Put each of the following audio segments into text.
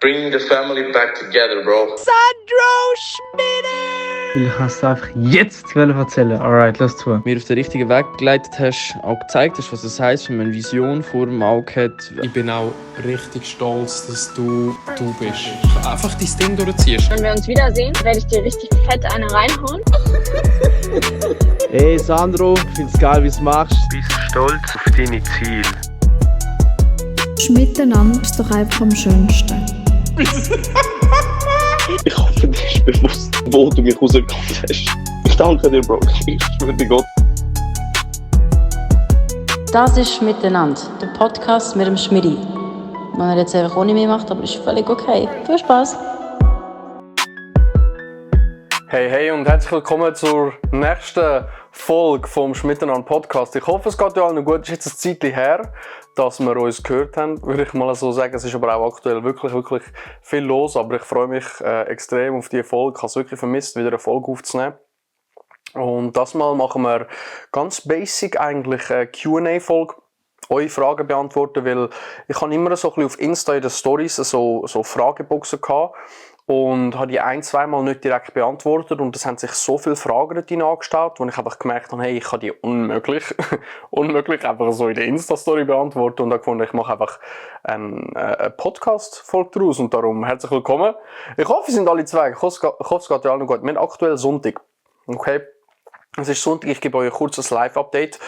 Bring the family back together, bro. Sandro Schmidt! Ich kann es einfach jetzt erzählen. Alright, lass zu. Mir auf den richtigen Weg begleitet hast, auch gezeigt hast, was es heisst, wenn man eine Vision vor dem Auge hat. Ich bin auch richtig stolz, dass du bist. Einfach dein Ding durchziehst. Wenn wir uns wiedersehen, werde ich dir richtig fett eine reinhauen. Hey Sandro, ich find's geil, wie du es machst. Bist stolz auf deine Ziele. Miteinander ist doch einfach am schönsten. Ich hoffe, dir ist bewusst, wo du mich rausgekommen hast. Ich danke dir, Bro. Ich schwöre dir Gott. Das ist «Miteinander», der Podcast mit dem Schmidi. Wenn er jetzt einfach ohne mich macht, aber ist völlig okay. Viel Spaß! Hey und herzlich willkommen zur nächsten Folge vom «Miteinander» Podcast. Ich hoffe, es geht euch allen gut. Es ist jetzt ein Zeitchen her, dass wir uns gehört haben, würde ich mal so sagen. Es ist aber auch aktuell wirklich viel los, aber ich freue mich extrem auf diese Folge. Ich habe es wirklich vermisst, wieder eine Folge aufzunehmen. Und das Mal machen wir ganz basic eigentlich eine Q&A-Folge. Eure Fragen beantworten, weil ich habe immer so ein bisschen auf Insta in den Stories so Frageboxen gehabt und habe die zweimal nicht direkt beantwortet und es haben sich so viele Fragen dort angestellt, wo ich einfach gemerkt habe, hey, ich kann die unmöglich einfach so in der Insta-Story beantworten und dann gefunden, ich mache einfach eine Podcast-Folge daraus und darum herzlich willkommen. Ich hoffe, ihr sind alle zwei. Ich hoffe, es geht euch allen gut. Wir haben aktuell Sonntag. Okay? Es ist Sonntag, ich gebe euch ein kurzes Live-Update.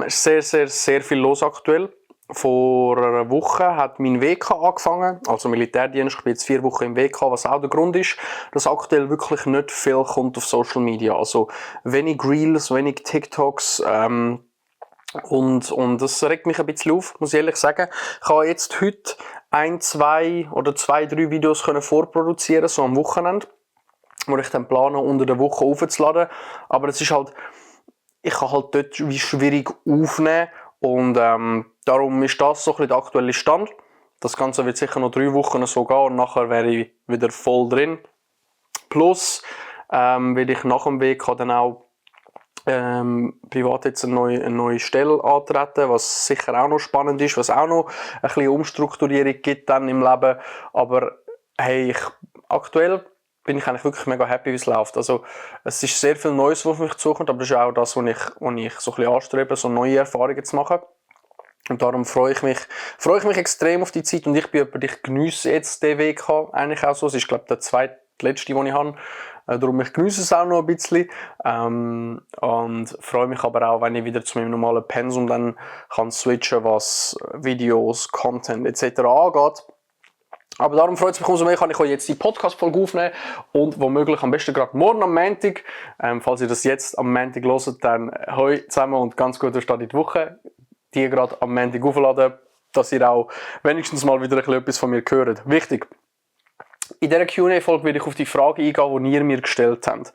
Sehr viel los aktuell. Vor einer Woche hat mein WK angefangen, also Militärdienst. Ich bin jetzt 4 Wochen im WK, was auch der Grund ist, dass aktuell wirklich nicht viel kommt auf Social Media. Also wenig Reels, wenig TikToks und das regt mich ein bisschen auf, muss ich ehrlich sagen. Ich habe jetzt heute 3 Videos vorproduzieren, so am Wochenende, wo ich dann plane, unter der Woche aufzuladen. Aber es ist halt, ich kann halt dort wie schwierig aufnehmen und darum ist das so ein bisschen der aktuelle Stand. Das Ganze wird sicher noch 3 Wochen so gehen und nachher wäre ich wieder voll drin. Plus will ich nach dem WK dann auch privat jetzt eine neue Stelle antreten, was sicher auch noch spannend ist, was auch noch ein bisschen Umstrukturierung gibt dann im Leben. Aber hey, aktuell bin ich eigentlich wirklich mega happy, wie es läuft. Also, es ist sehr viel Neues, was auf mich zukommt, aber das ist auch das, was ich so ein bisschen anstrebe, so neue Erfahrungen zu machen. Und darum freue ich mich extrem auf die Zeit und ich geniesse jetzt den WK eigentlich auch so. Es ist, glaube ich, der zweitletzte, den ich habe. Darum ich geniesse es auch noch ein bisschen. Und freue mich aber auch, wenn ich wieder zu meinem normalen Pensum dann kann switchen, was Videos, Content etc. angeht. Aber darum freut es mich umso mehr, kann ich euch jetzt die Podcast-Folge aufnehmen und womöglich am besten gerade morgen am Montag. Falls ihr das jetzt am Montag hört, dann hoi zusammen und ganz guter Start in die Woche. Die gerade am Montag aufladen, dass ihr auch wenigstens mal wieder etwas von mir hört. Wichtig. In dieser Q&A-Folge werde ich auf die Fragen eingehen, die ihr mir gestellt habt.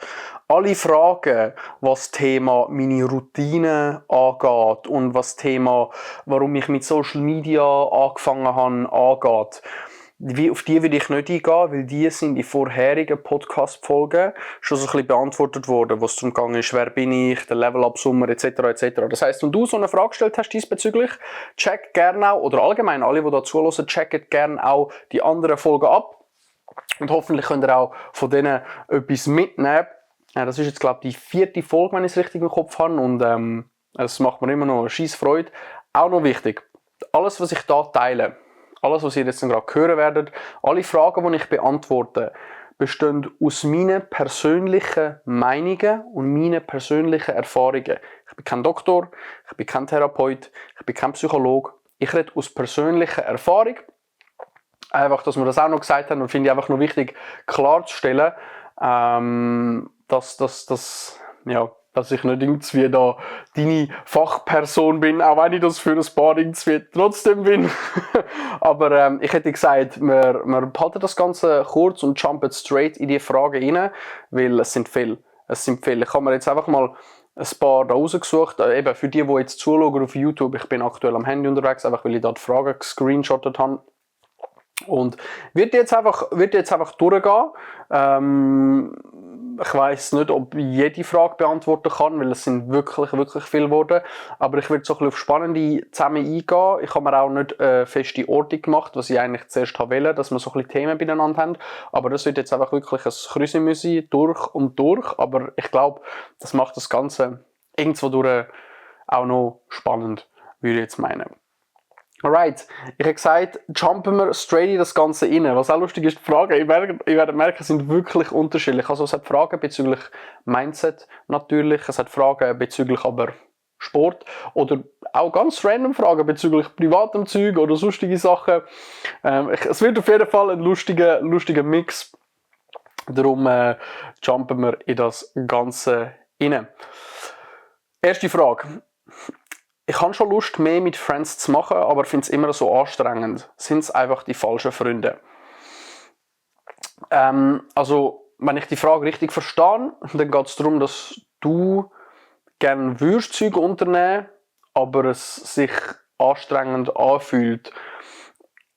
Alle Fragen, was das Thema meine Routine angeht und was das Thema, warum ich mit Social Media angefangen habe, angeht. Auf die will ich nicht eingehen, weil die sind in vorherigen Podcast-Folgen schon so ein bisschen beantwortet worden, wo es darum ging, wer bin ich, der Level-Up-Summer etc. etc. Das heisst, wenn du so eine Frage gestellt hast diesbezüglich, check gerne auch, oder allgemein alle, die da zuhören, checken gerne auch die anderen Folgen ab. Und hoffentlich könnt ihr auch von denen etwas mitnehmen. Das ist jetzt, glaube ich, die 4. Folge, wenn ich es richtig im Kopf habe. Und es macht mir immer noch eine scheisse Freude. Auch noch wichtig, alles, was ich da teile, alles, was ihr jetzt gerade hören werdet, alle Fragen, die ich beantworte, bestehen aus meinen persönlichen Meinungen und meinen persönlichen Erfahrungen. Ich bin kein Doktor, ich bin kein Therapeut, ich bin kein Psychologe. Ich rede aus persönlicher Erfahrung. Einfach, dass wir das auch noch gesagt haben und finde ich einfach noch wichtig klarzustellen, dass ich nicht irgendwie da deine Fachperson bin, auch wenn ich das für ein paar irgendwie trotzdem bin. Aber ich hätte gesagt, wir halten das Ganze kurz und jumpen straight in die Fragen rein, weil es sind viele. Ich habe mir jetzt einfach mal ein paar da rausgesucht, eben für die jetzt zuschauen auf YouTube. Ich bin aktuell am Handy unterwegs, einfach weil ich da die Fragen gescreenshottet habe. Und wird jetzt einfach durchgehen. Ich weiss nicht, ob ich jede Frage beantworten kann, weil es sind wirklich, wirklich viele geworden. Aber ich werde so ein bisschen auf spannende zusammen eingehen. Ich habe mir auch nicht eine feste Ordnung gemacht, was ich eigentlich zuerst wollte, dass wir so ein bisschen Themen beieinander haben. Aber das wird jetzt einfach wirklich ein Krüsimüsi durch und durch. Aber ich glaube, das macht das Ganze irgendwo durch auch noch spannend, würde ich jetzt meinen. Alright, ich habe gesagt, jumpen wir straight in das Ganze rein. Was auch lustig ist, die Fragen, ich werde merken, sind wirklich unterschiedlich. Also es hat Fragen bezüglich Mindset natürlich, es hat Fragen bezüglich aber Sport oder auch ganz random Fragen bezüglich privatem Zeug oder sonstige Sachen. Es wird auf jeden Fall ein lustiger Mix. Darum jumpen wir in das Ganze rein. Erste Frage. Ich habe schon Lust, mehr mit Friends zu machen, aber finde es immer so anstrengend. Sind es einfach die falschen Freunde? Also, wenn ich die Frage richtig verstehe, dann geht es darum, dass du gerne Zeug unternehmen, aber es sich anstrengend anfühlt.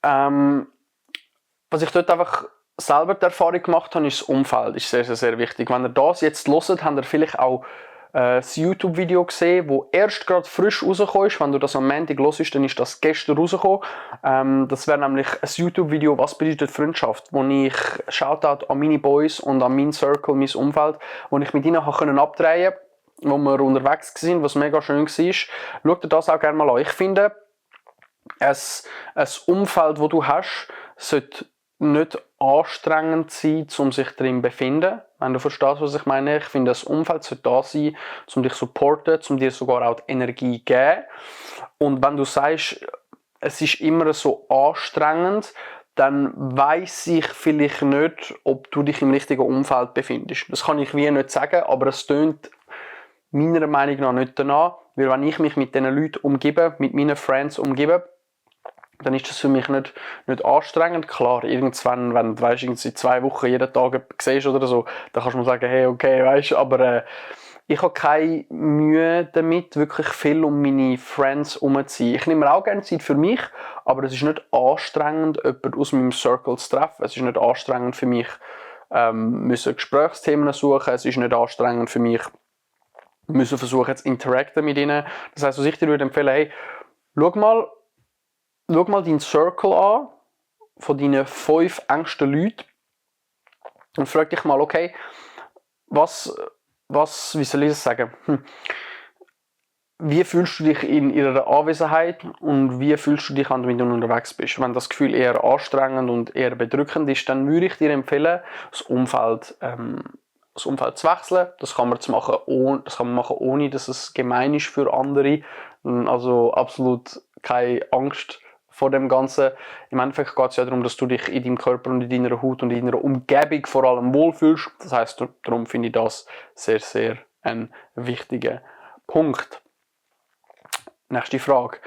Was ich dort einfach selber die Erfahrung gemacht habe, ist das Umfeld. Das ist sehr, sehr, sehr wichtig. Wenn ihr das jetzt hört, habt ihr vielleicht auch das YouTube-Video gesehen, das erst gerade frisch rausgekommen ist. Wenn du das am Montag hörst, dann ist das gestern rausgekommen. Das wäre nämlich ein YouTube-Video, was bedeutet Freundschaft, wo ich Shoutout an meine Boys und an meinen Circle, mein Umfeld, wo ich mit ihnen abdrehen konnte, wo wir unterwegs waren, was mega schön war. Schau dir das auch gerne mal an. Ich finde, ein Umfeld, das du hast, sollte nicht anstrengend sein, um sich darin zu befinden. Wenn du verstehst, was ich meine. Ich finde, das Umfeld sollte da sein, um dich zu supporten, um dir sogar auch die Energie zu geben. Und wenn du sagst, es ist immer so anstrengend, dann weiss ich vielleicht nicht, ob du dich im richtigen Umfeld befindest. Das kann ich wie nicht sagen, aber es tönt meiner Meinung nach nicht danach. Weil wenn ich mich mit diesen Leuten umgebe, mit meinen Friends umgebe, dann ist das für mich nicht anstrengend. Klar, irgendwann, wenn du weißt, irgendwie 2 Wochen jeden Tag siehst oder so, dann kannst du mal sagen, hey, okay, weißt du, aber ich habe keine Mühe damit, wirklich viel um meine Friends herumzuziehen. Ich nehme mir auch gerne Zeit für mich, aber es ist nicht anstrengend, jemanden aus meinem Circle zu treffen. Es ist nicht anstrengend für mich, müssen Gesprächsthemen suchen. Es ist nicht anstrengend für mich, müssen versuchen zu interacten mit ihnen. Das heisst, was ich dir würde empfehlen, hey, schau mal deinen Circle an, von deinen 5 engsten Leuten und frag dich mal, okay, wie soll ich das sagen? Wie fühlst du dich in ihrer Anwesenheit und wie fühlst du dich, wenn du mit ihnen unterwegs bist? Wenn das Gefühl eher anstrengend und eher bedrückend ist, dann würde ich dir empfehlen, das Umfeld zu wechseln. Das kann man machen, ohne dass es gemein ist für andere. Also absolut keine Angst vor dem Ganzen. Im Endeffekt geht es ja darum, dass du dich in deinem Körper und in deiner Haut und in deiner Umgebung vor allem wohlfühlst. Das heisst, darum finde ich das sehr, sehr ein wichtiger Punkt. Nächste Frage.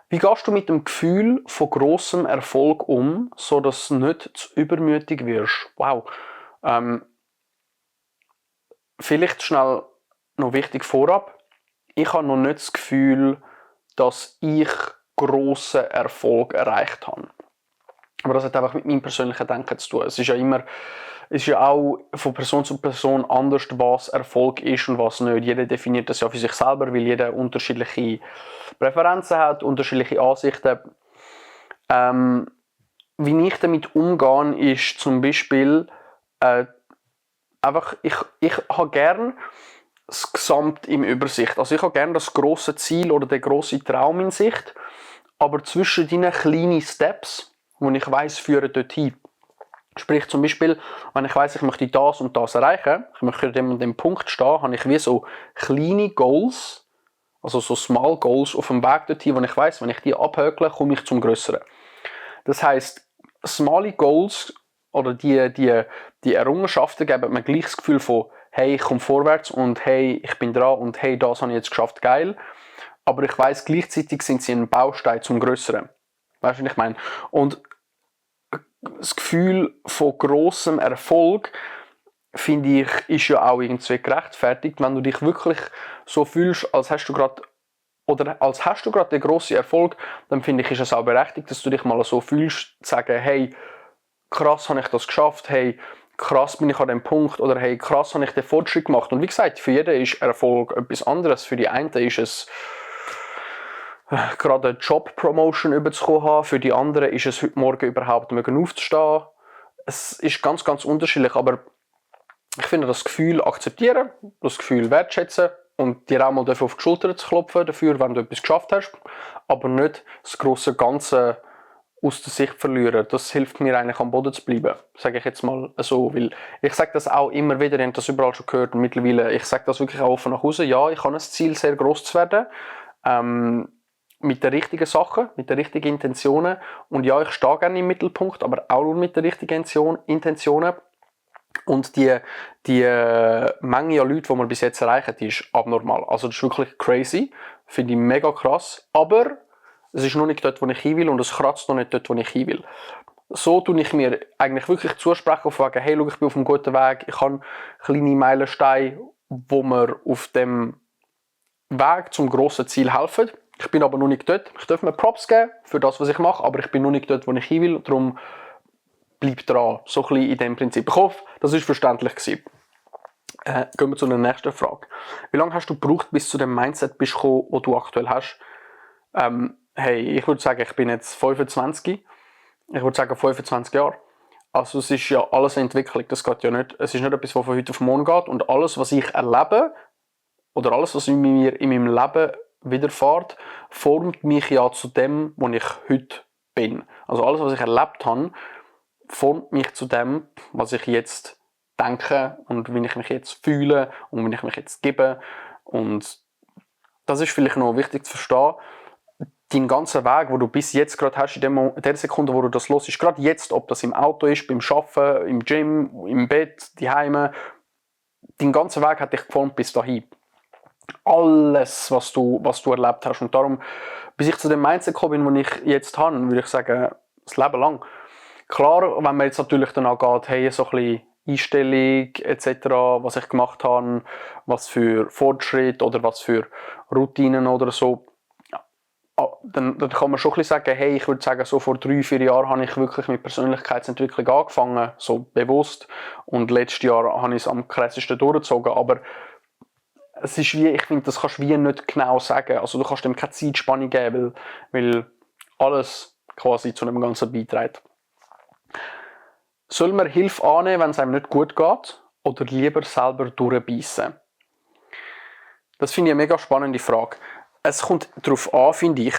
Wie gehst du mit dem Gefühl von grossem Erfolg um, sodass du nicht zu übermütig wirst? Wow. Vielleicht schnell noch wichtig vorab. Ich habe noch nicht das Gefühl, dass ich grossen Erfolg erreicht habe. Aber das hat einfach mit meinem persönlichen Denken zu tun. Es ist ja auch von Person zu Person anders, was Erfolg ist und was nicht. Jeder definiert das ja für sich selber, weil jeder unterschiedliche Präferenzen hat, unterschiedliche Ansichten. Wie ich damit umgehe, ist zum Beispiel einfach, ich habe gerne das Gesamt im Übersicht. Also ich habe gerne das grosse Ziel oder den grossen Traum in Sicht, aber zwischen diesen kleinen Steps, die ich weiss, führen dorthin. Sprich zum Beispiel, wenn ich weiss, ich möchte das und das erreichen, ich möchte an dem und dem Punkt stehen, habe ich wie so kleine Goals, also so Small Goals auf dem Weg dorthin, wo ich weiss, wenn ich die abhökle, komme ich zum Grösseren. Das heisst, small Goals oder die Errungenschaften geben mir gleich das Gefühl von, hey, ich komme vorwärts und hey, ich bin dran und hey, das habe ich jetzt geschafft, geil. Aber ich weiss, gleichzeitig sind sie ein Baustein zum Grösseren. Weißt du, was ich meine? Und das Gefühl von grossem Erfolg, finde ich, ist ja auch irgendwie gerechtfertigt, wenn du dich wirklich so fühlst, als hast du gerade den grossen Erfolg, dann finde ich, ist es auch berechtigt, dass du dich mal so fühlst, zu sagen, hey, krass, habe ich das geschafft, hey, krass bin ich an dem Punkt oder hey, krass habe ich den Fortschritt gemacht. Und wie gesagt, für jeden ist Erfolg etwas anderes. Für die einen ist es gerade eine Job-Promotion überzukommen haben, für die anderen ist es heute Morgen überhaupt mögen aufzustehen. Es ist ganz, ganz unterschiedlich, aber ich finde das Gefühl akzeptieren, das Gefühl wertschätzen und dir auch mal auf die Schulter zu klopfen dafür, wenn du etwas geschafft hast, aber nicht das grosse Ganze aus der Sicht verlieren. Das hilft mir eigentlich am Boden zu bleiben, sage ich jetzt mal so, weil ich sage das auch immer wieder, ihr habt das überall schon gehört und mittlerweile, ich sage das wirklich auch offen nach Hause, ja, ich habe ein Ziel, sehr gross zu werden, mit den richtigen Sachen, mit den richtigen Intentionen und ja, ich stehe gerne im Mittelpunkt, aber auch nur mit den richtigen Intentionen. Und die Menge an Leuten, die wir bis jetzt erreichen, die ist abnormal. Also das ist wirklich crazy, finde ich mega krass, aber es ist noch nicht dort, wo ich hin will und es kratzt noch nicht dort, wo ich hin will. So tue ich mir eigentlich wirklich zusprechen auf wegen, hey, schau, ich bin auf einem guten Weg, ich habe kleine Meilensteine, wo mir auf dem Weg zum grossen Ziel helfen. Ich bin aber noch nicht dort. Ich darf mir Props geben für das, was ich mache, aber ich bin noch nicht dort, wo ich hin will, darum bleib dran, so ein bisschen in dem Prinzip. Ich hoffe, das war verständlich gewesen. Gehen wir zu der nächsten Frage. Wie lange hast du gebraucht, bis zu dem Mindset bist gekommen, das du aktuell hast? Hey, ich würde sagen, ich bin jetzt 25. Ich würde sagen 25 Jahre. Also es ist ja alles eine Entwicklung, das geht ja nicht. Es ist nicht etwas, was von heute auf morgen geht. Und alles, was ich erlebe, oder alles, was in meinem Leben widerfährt, formt mich ja zu dem, wo ich heute bin. Also alles, was ich erlebt habe, formt mich zu dem, was ich jetzt denke und wie ich mich jetzt fühle und wie ich mich jetzt gebe. Und das ist vielleicht noch wichtig zu verstehen. Dein ganzer Weg, den du bis jetzt gerade hast, in der Sekunde, wo du das hörst, gerade jetzt, ob das im Auto ist, beim Arbeiten, im Gym, im Bett, daheim, dein ganzer Weg hat dich geformt bis dahin. Alles, was du erlebt hast. Und darum, bis ich zu dem Mindset gekommen bin, den ich jetzt habe, würde ich sagen, das Leben lang. Klar, wenn man jetzt natürlich danach geht, hey, so ein bisschen Einstellung etc., was ich gemacht habe, was für Fortschritt oder was für Routinen oder so, dann kann man schon ein bisschen sagen, hey, ich würde sagen, so vor 3-4 Jahren habe ich wirklich mit Persönlichkeitsentwicklung angefangen, so bewusst, und letztes Jahr habe ich es am krassesten durchgezogen, aber es ist wie, ich finde, das kannst du wie nicht genau sagen, also du kannst dem keine Zeitspanne geben, weil alles quasi zu dem Ganzen beiträgt. Soll man Hilfe annehmen, wenn es einem nicht gut geht, oder lieber selber durchbeissen? Das finde ich eine mega spannende Frage. Es kommt darauf an, finde ich,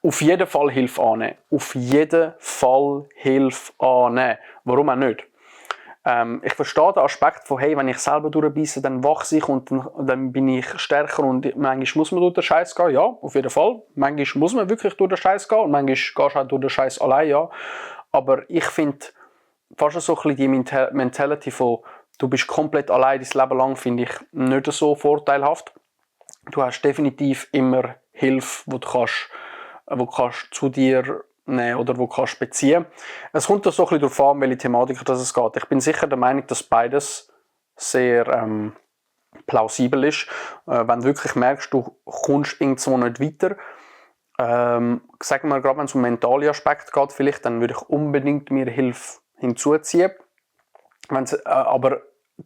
auf jeden Fall Hilfe annehmen. Auf jeden Fall Hilfe annehmen. Warum auch nicht? Ich verstehe den Aspekt von, hey, wenn ich selber durchbeisse, dann wachse ich und dann bin ich stärker und manchmal muss man durch den Scheiß gehen, ja, auf jeden Fall. Manchmal muss man wirklich durch den Scheiß gehen und manchmal gehst du auch durch den Scheiß allein, ja. Aber ich finde, fast so ein bisschen die Mentality von, du bist komplett allein dein Leben lang, finde ich nicht so vorteilhaft. Du hast definitiv immer Hilfe, die du kannst zu dir nehmen oder wo kannst beziehen. Es kommt da so ein bisschen darauf an, welche Thematik es geht. Ich bin sicher der Meinung, dass beides sehr plausibel ist. Wenn du wirklich merkst, du kommst irgendwo nicht weiter, sagen wir gerade, wenn es um mentale Aspekte geht, vielleicht, dann würde ich unbedingt mir Hilfe hinzuziehen. Aber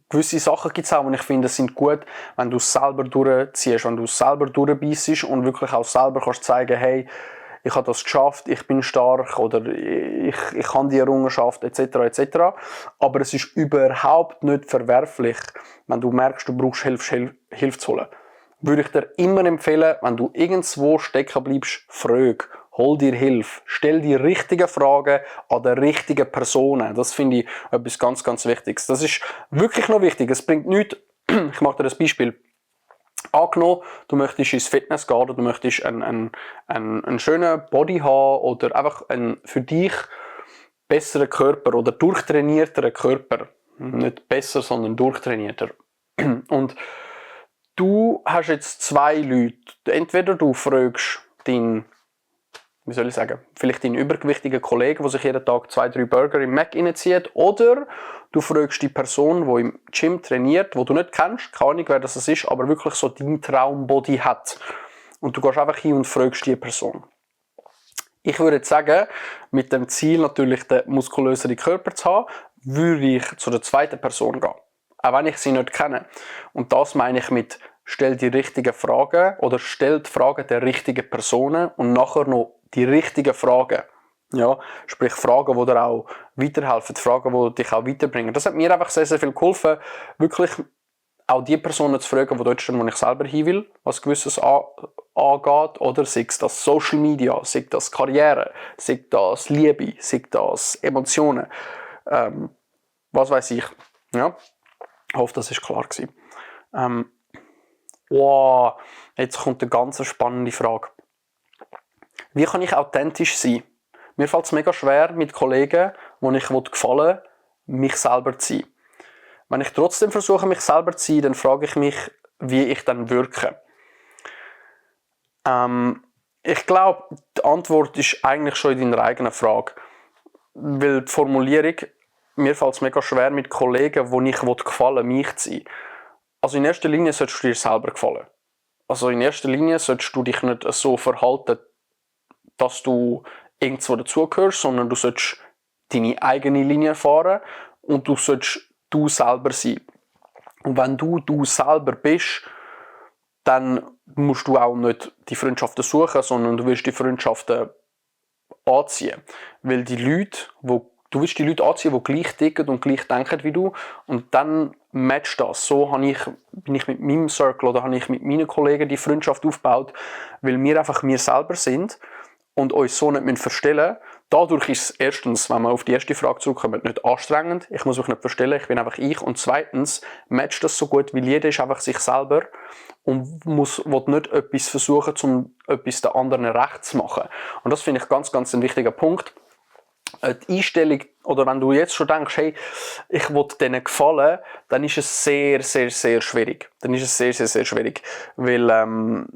gewisse Sachen gibt es auch, und ich finde, es sind gut, wenn du es selber durchziehst, wenn du es selber durchbeissest und wirklich auch selber kannst zeigen, hey, ich habe das geschafft, ich bin stark oder ich habe die Errungenschaft etc. etc. Aber es ist überhaupt nicht verwerflich, wenn du merkst, du brauchst Hilfe zu holen. Würde ich dir immer empfehlen, wenn du irgendwo stecken bleibst, frag, hol dir Hilfe, stell die richtigen Fragen an die richtigen Personen. Das finde ich etwas ganz, ganz Wichtiges. Das ist wirklich noch wichtig. Es bringt nichts. Ich mache dir ein Beispiel. Angenommen, du möchtest ins Fitness gehen oder du möchtest einen schönen Body haben oder einfach einen für dich besseren Körper oder durchtrainierteren Körper. Nicht besser, sondern durchtrainierter. Und du hast jetzt zwei Leute. Entweder du fragst deinen, wie soll ich sagen, vielleicht deinen übergewichtigen Kollegen, der sich jeden Tag 2-3 Burger im Mac reinzieht, oder du fragst die Person, die im Gym trainiert, die du nicht kennst, keine Ahnung, wer das ist, aber wirklich so deinen Traumbody hat. Und du gehst einfach hin und fragst die Person. Ich würde jetzt sagen, mit dem Ziel natürlich den muskulöseren Körper zu haben, würde ich zu der zweiten Person gehen. Auch wenn ich sie nicht kenne. Und das meine ich mit stell die richtigen Fragen oder stell die Fragen der richtigen Personen und nachher noch die richtigen Fragen. Ja, sprich Fragen, die dir auch weiterhelfen, Fragen, die dich auch weiterbringen. Das hat mir einfach sehr, sehr viel geholfen, wirklich auch die Personen zu fragen, wo ich selber hin will, was Gewisses angeht, oder sei es das Social Media, sei das Karriere, sei das Liebe, sei das Emotionen, was weiß ich. Ja, ich hoffe, das ist klar gewesen. Wow, jetzt kommt eine ganz spannende Frage. Wie kann ich authentisch sein? Mir fällt es mega schwer, mit Kollegen, wo ich gefallen will, mich selber zu sein. Wenn ich trotzdem versuche, mich selber zu sein, dann frage ich mich, wie ich dann wirke. Ich glaube, die Antwort ist eigentlich schon in deiner eigenen Frage. Weil die Formulierung, mir fällt es mega schwer, mit Kollegen, wo ich gefallen will, mich zu sein. Also in erster Linie solltest du dir selber gefallen. Also in erster Linie solltest du dich nicht so verhalten, dass du irgendwo dazugehörst, sondern du solltest deine eigene Linie fahren und du solltest du selber sein. Und wenn du selber bist, dann musst du auch nicht die Freundschaften suchen, sondern du wirst die Freundschaften anziehen. Weil die Leute, du willst die Leute anziehen, die gleich ticken und gleich denken wie du, und dann matcht das. So bin ich mit meinem Circle oder habe ich mit meinen Kollegen die Freundschaft aufgebaut, weil wir einfach wir selber sind und uns so nicht verstellen müssen. Dadurch ist es erstens, wenn wir auf die erste Frage zurückkommen, nicht anstrengend. Ich muss mich nicht verstellen, ich bin einfach ich. Und zweitens matcht das so gut, weil jeder ist einfach sich selber und will nicht etwas versuchen, um etwas den anderen recht zu machen. Und das finde ich ganz, ganz ein wichtiger Punkt. Die Einstellung, oder wenn du jetzt schon denkst, hey, ich will denen gefallen, dann ist es sehr, sehr, sehr schwierig. Weil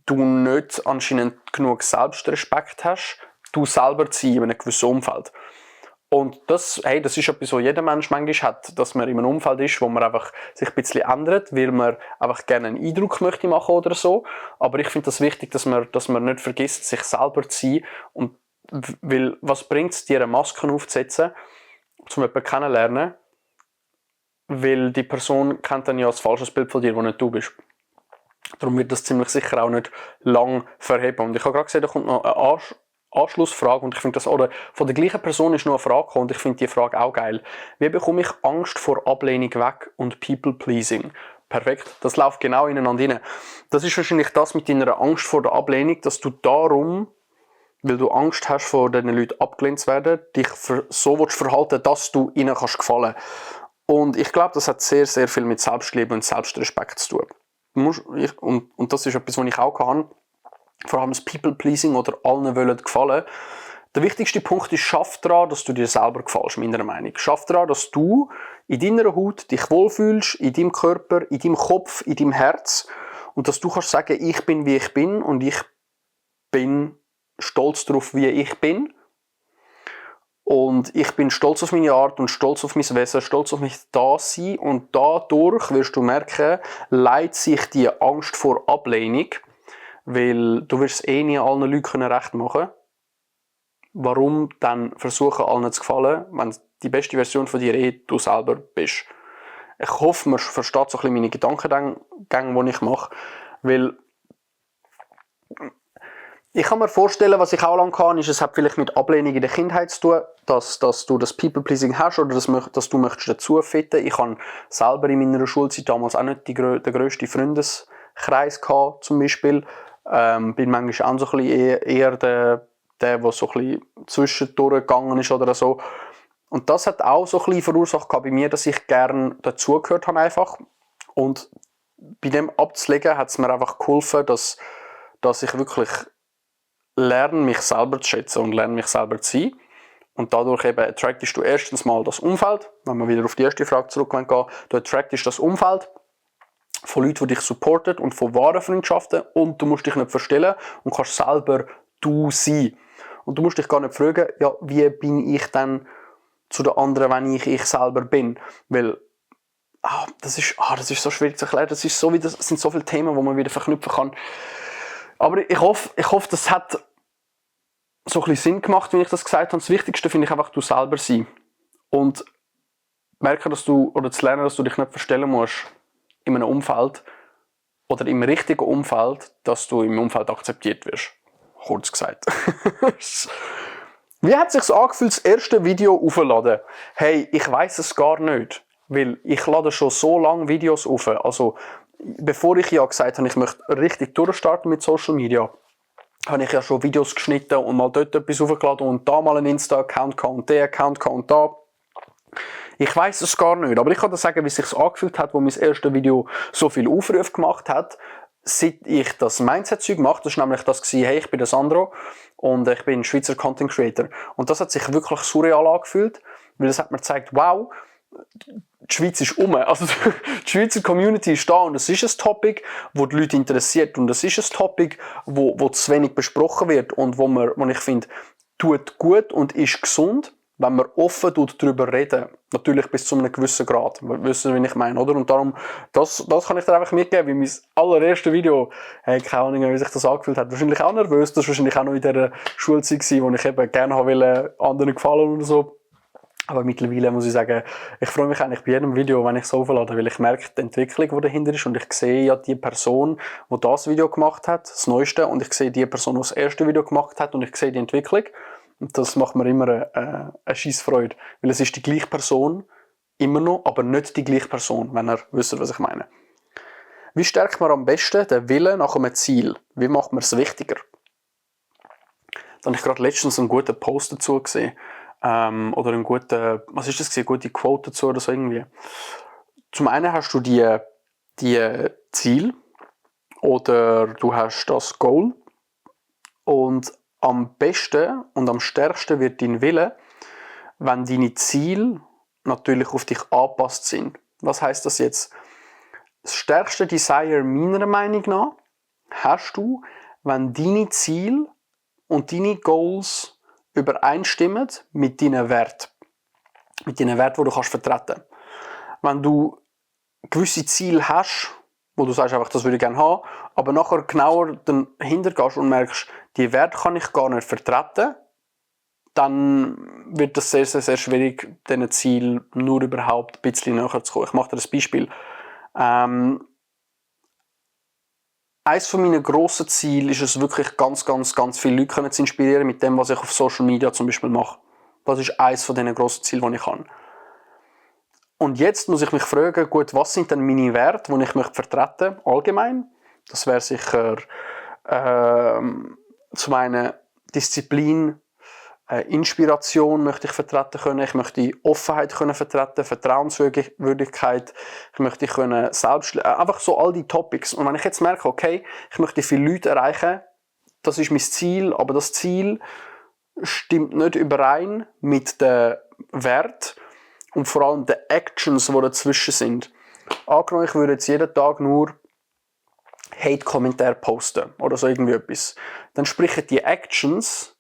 du nicht anscheinend genug Selbstrespekt hast, du selber zu sein in einem gewissen Umfeld. Und das ist etwas, was jeder Mensch manchmal hat, dass man in einem Umfeld ist, wo man einfach sich ein bisschen ändert, weil man einfach gerne einen Eindruck möchte machen oder so. Aber ich finde das wichtig, dass man nicht vergisst, sich selber zu sein. Und weil, was bringt es dir, eine Maske aufzusetzen, um jemanden kennenzulernen? Weil die Person kennt dann ja ein falsches Bild von dir, das nicht du bist. Darum wird das ziemlich sicher auch nicht lang verheben. Und ich habe gerade gesehen, da kommt noch eine Anschlussfrage, und ich finde das, oder von der gleichen Person ist noch eine Frage gekommen, und ich finde die Frage auch geil. Wie bekomme ich Angst vor Ablehnung weg und People-Pleasing? Perfekt, das läuft genau ineinander rein. Das ist wahrscheinlich das mit deiner Angst vor der Ablehnung, dass du darum, weil du Angst hast, vor diesen Leuten abgelehnt zu werden, dich so verhalten, dass du ihnen gefallen kannst. Und ich glaube, das hat sehr, sehr viel mit Selbstliebe und Selbstrespekt zu tun. Und das ist etwas, was ich auch kann. Vor allem das People-Pleasing oder allen wollen gefallen. Der wichtigste Punkt ist, schaff daran, dass du dir selber gefällst, meiner Meinung nach. Schaff daran, dass du in deiner Haut dich wohlfühlst, in deinem Körper, in deinem Kopf, in deinem Herz. Und dass du kannst sagen, ich bin, wie ich bin, und ich bin stolz darauf, wie ich bin. Und ich bin stolz auf meine Art und stolz auf mein Wesen, stolz auf mich Dasein. Und dadurch wirst du merken, leidet sich die Angst vor Ablehnung, weil du wirst es nie allen Leuten recht machen können. Warum dann versuchen, allen zu gefallen, wenn die beste Version von dir du selber bist? Ich hoffe, man versteht so ein bisschen meine Gedankengänge, die ich mache, weil ich kann mir vorstellen, was ich auch lange kann, ist, es hat vielleicht mit Ablehnung in der Kindheit zu tun, dass du das People-Pleasing hast oder dass du möchtest dazu fitten. Ich habe selber in meiner Schulzeit damals auch nicht den grössten Freundeskreis gehabt, zum Beispiel. Bin manchmal auch so ein bisschen eher der so ein bisschen zwischendurch gegangen ist oder so. Und das hat auch so ein bisschen verursacht bei mir, dass ich gerne dazugehört habe einfach. Und bei dem abzulegen hat es mir einfach geholfen, dass ich wirklich lerne, mich selber zu schätzen und lerne, mich selber zu sein. Und dadurch eben attractest du erstens mal das Umfeld, wenn wir wieder auf die erste Frage zurückgehen, du attractest das Umfeld von Leuten, die dich supporten und von wahren Freundschaften, und du musst dich nicht verstellen und kannst selber du sein. Und du musst dich gar nicht fragen, ja, wie bin ich dann zu den anderen, wenn ich selber bin? Weil das ist so schwierig zu erklären. Das sind so viele Themen, die man wieder verknüpfen kann. Aber ich hoffe, das hat so ein bisschen Sinn gemacht, wie ich das gesagt habe. Das Wichtigste finde ich einfach, du selber sein. Und merken, dass du, oder zu lernen, dass du dich nicht verstellen musst in einem Umfeld oder im richtigen Umfeld, dass du im Umfeld akzeptiert wirst. Kurz gesagt. Wie hat es sich angefühlt, das erste Video aufzuladen? Hey, ich weiss es gar nicht, weil ich lade schon so lange Videos auf. Also, bevor ich ja gesagt habe, ich möchte richtig durchstarten mit Social Media, habe ich ja schon Videos geschnitten und mal dort etwas aufgeladen und da mal einen Insta-Account gehabt und den Account gehabt und da. Ich weiss es gar nicht, aber ich kann dir sagen, wie es sich angefühlt hat, wo mein erstes Video so viel Aufrufe gemacht hat, seit ich das Mindset-Zeug mache. Das war nämlich das, hey, ich bin der Sandro und ich bin Schweizer Content Creator. Und das hat sich wirklich surreal angefühlt, weil es hat mir gezeigt, wow, die Schweiz ist also die Schweizer Community ist da und es ist ein Topic, wo die Leute interessiert und es ist ein Topic, wo zu wenig besprochen wird und wo ich finde, tut gut und ist gesund, wenn man offen darüber reden. Natürlich bis zu einem gewissen Grad. Wissen Sie, wie ich meine, oder? Und darum, das kann ich dir einfach mitgeben, wie mein allererstes Video, hey, keine Ahnung, wie sich das angefühlt hat. Wahrscheinlich auch nervös, das war wahrscheinlich auch noch in dieser Schulzeit, wo ich eben gerne wollte, anderen gefallen und so. Aber mittlerweile muss ich sagen, ich freue mich eigentlich bei jedem Video, wenn ich es auflade, weil ich merke die Entwicklung, die dahinter ist und ich sehe ja die Person, die das Video gemacht hat, das Neueste, und ich sehe die Person, die das erste Video gemacht hat und ich sehe die Entwicklung. Und das macht mir immer eine Scheissfreude, weil es ist die gleiche Person, immer noch, aber nicht die gleiche Person, wenn ihr wisst, was ich meine. Wie stärkt man am besten den Willen nach einem Ziel? Wie macht man es wichtiger? Da habe ich gerade letztens einen guten Post dazu gesehen. Oder einen guten, was ist das gewesen? Gute Quote dazu oder so irgendwie. Zum einen hast du die Ziel oder du hast das Goal und am besten und am stärksten wird dein Wille, wenn deine Ziele natürlich auf dich angepasst sind. Was heißt das jetzt? Das stärkste Desire meiner Meinung nach hast du, wenn deine Ziele und deine Goals übereinstimmen mit deinen Werten. Mit deinen Werten, die du vertreten kannst. Wenn du gewisse Ziele hast, wo du sagst, einfach, das würde ich gerne haben, aber nachher genauer dahinter gehst und merkst, die Werte kann ich gar nicht vertreten, dann wird es sehr, sehr, sehr schwierig, diesen Ziel nur überhaupt ein bisschen näher zu kommen. Ich mache dir ein Beispiel. Eines von meinen grossen Zielen ist es wirklich, ganz, ganz, ganz viele Leute zu inspirieren mit dem, was ich auf Social Media zum Beispiel mache. Das ist eines von diesen grossen Zielen, die ich habe. Und jetzt muss ich mich fragen, gut, was sind denn meine Werte, die ich möchte vertreten allgemein? Das wäre sicher zum einen Disziplin, Inspiration möchte ich vertreten können, ich möchte Offenheit können vertreten, Vertrauenswürdigkeit, ich möchte können einfach so all die Topics. Und wenn ich jetzt merke, okay, ich möchte viele Leute erreichen, das ist mein Ziel, aber das Ziel stimmt nicht überein mit den Werten und vor allem den Actions, die dazwischen sind. Angenommen, ich würde jetzt jeden Tag nur Hate-Kommentare posten oder so irgendwie etwas. Dann sprechen die Actions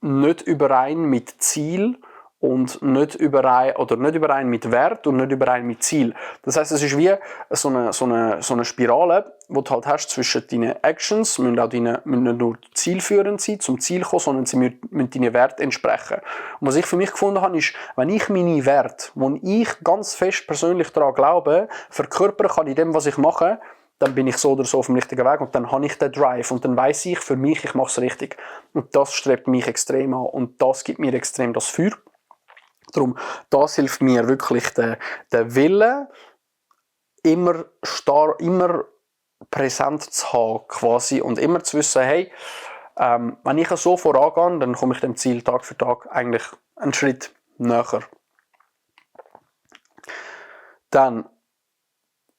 nicht überein mit Ziel und nicht überein mit Wert und nicht überein mit Ziel. Das heisst, es ist wie so eine Spirale, die du halt hast zwischen deinen Actions, müssen nicht nur zielführend sein, zum Ziel kommen, sondern sie müssen deinen Wert entsprechen. Und was ich für mich gefunden habe, ist, wenn ich meine Werte, wo ich ganz fest persönlich daran glaube, verkörpern kann in dem, was ich mache, dann bin ich so oder so auf dem richtigen Weg und dann habe ich den Drive und dann weiss ich für mich, ich mache es richtig. Und das strebt mich extrem an und das gibt mir extrem das Feuer. Darum, das hilft mir wirklich, den Willen immer präsent zu haben quasi und immer zu wissen, hey, wenn ich so vorangehe, dann komme ich dem Ziel Tag für Tag eigentlich einen Schritt näher. Dann,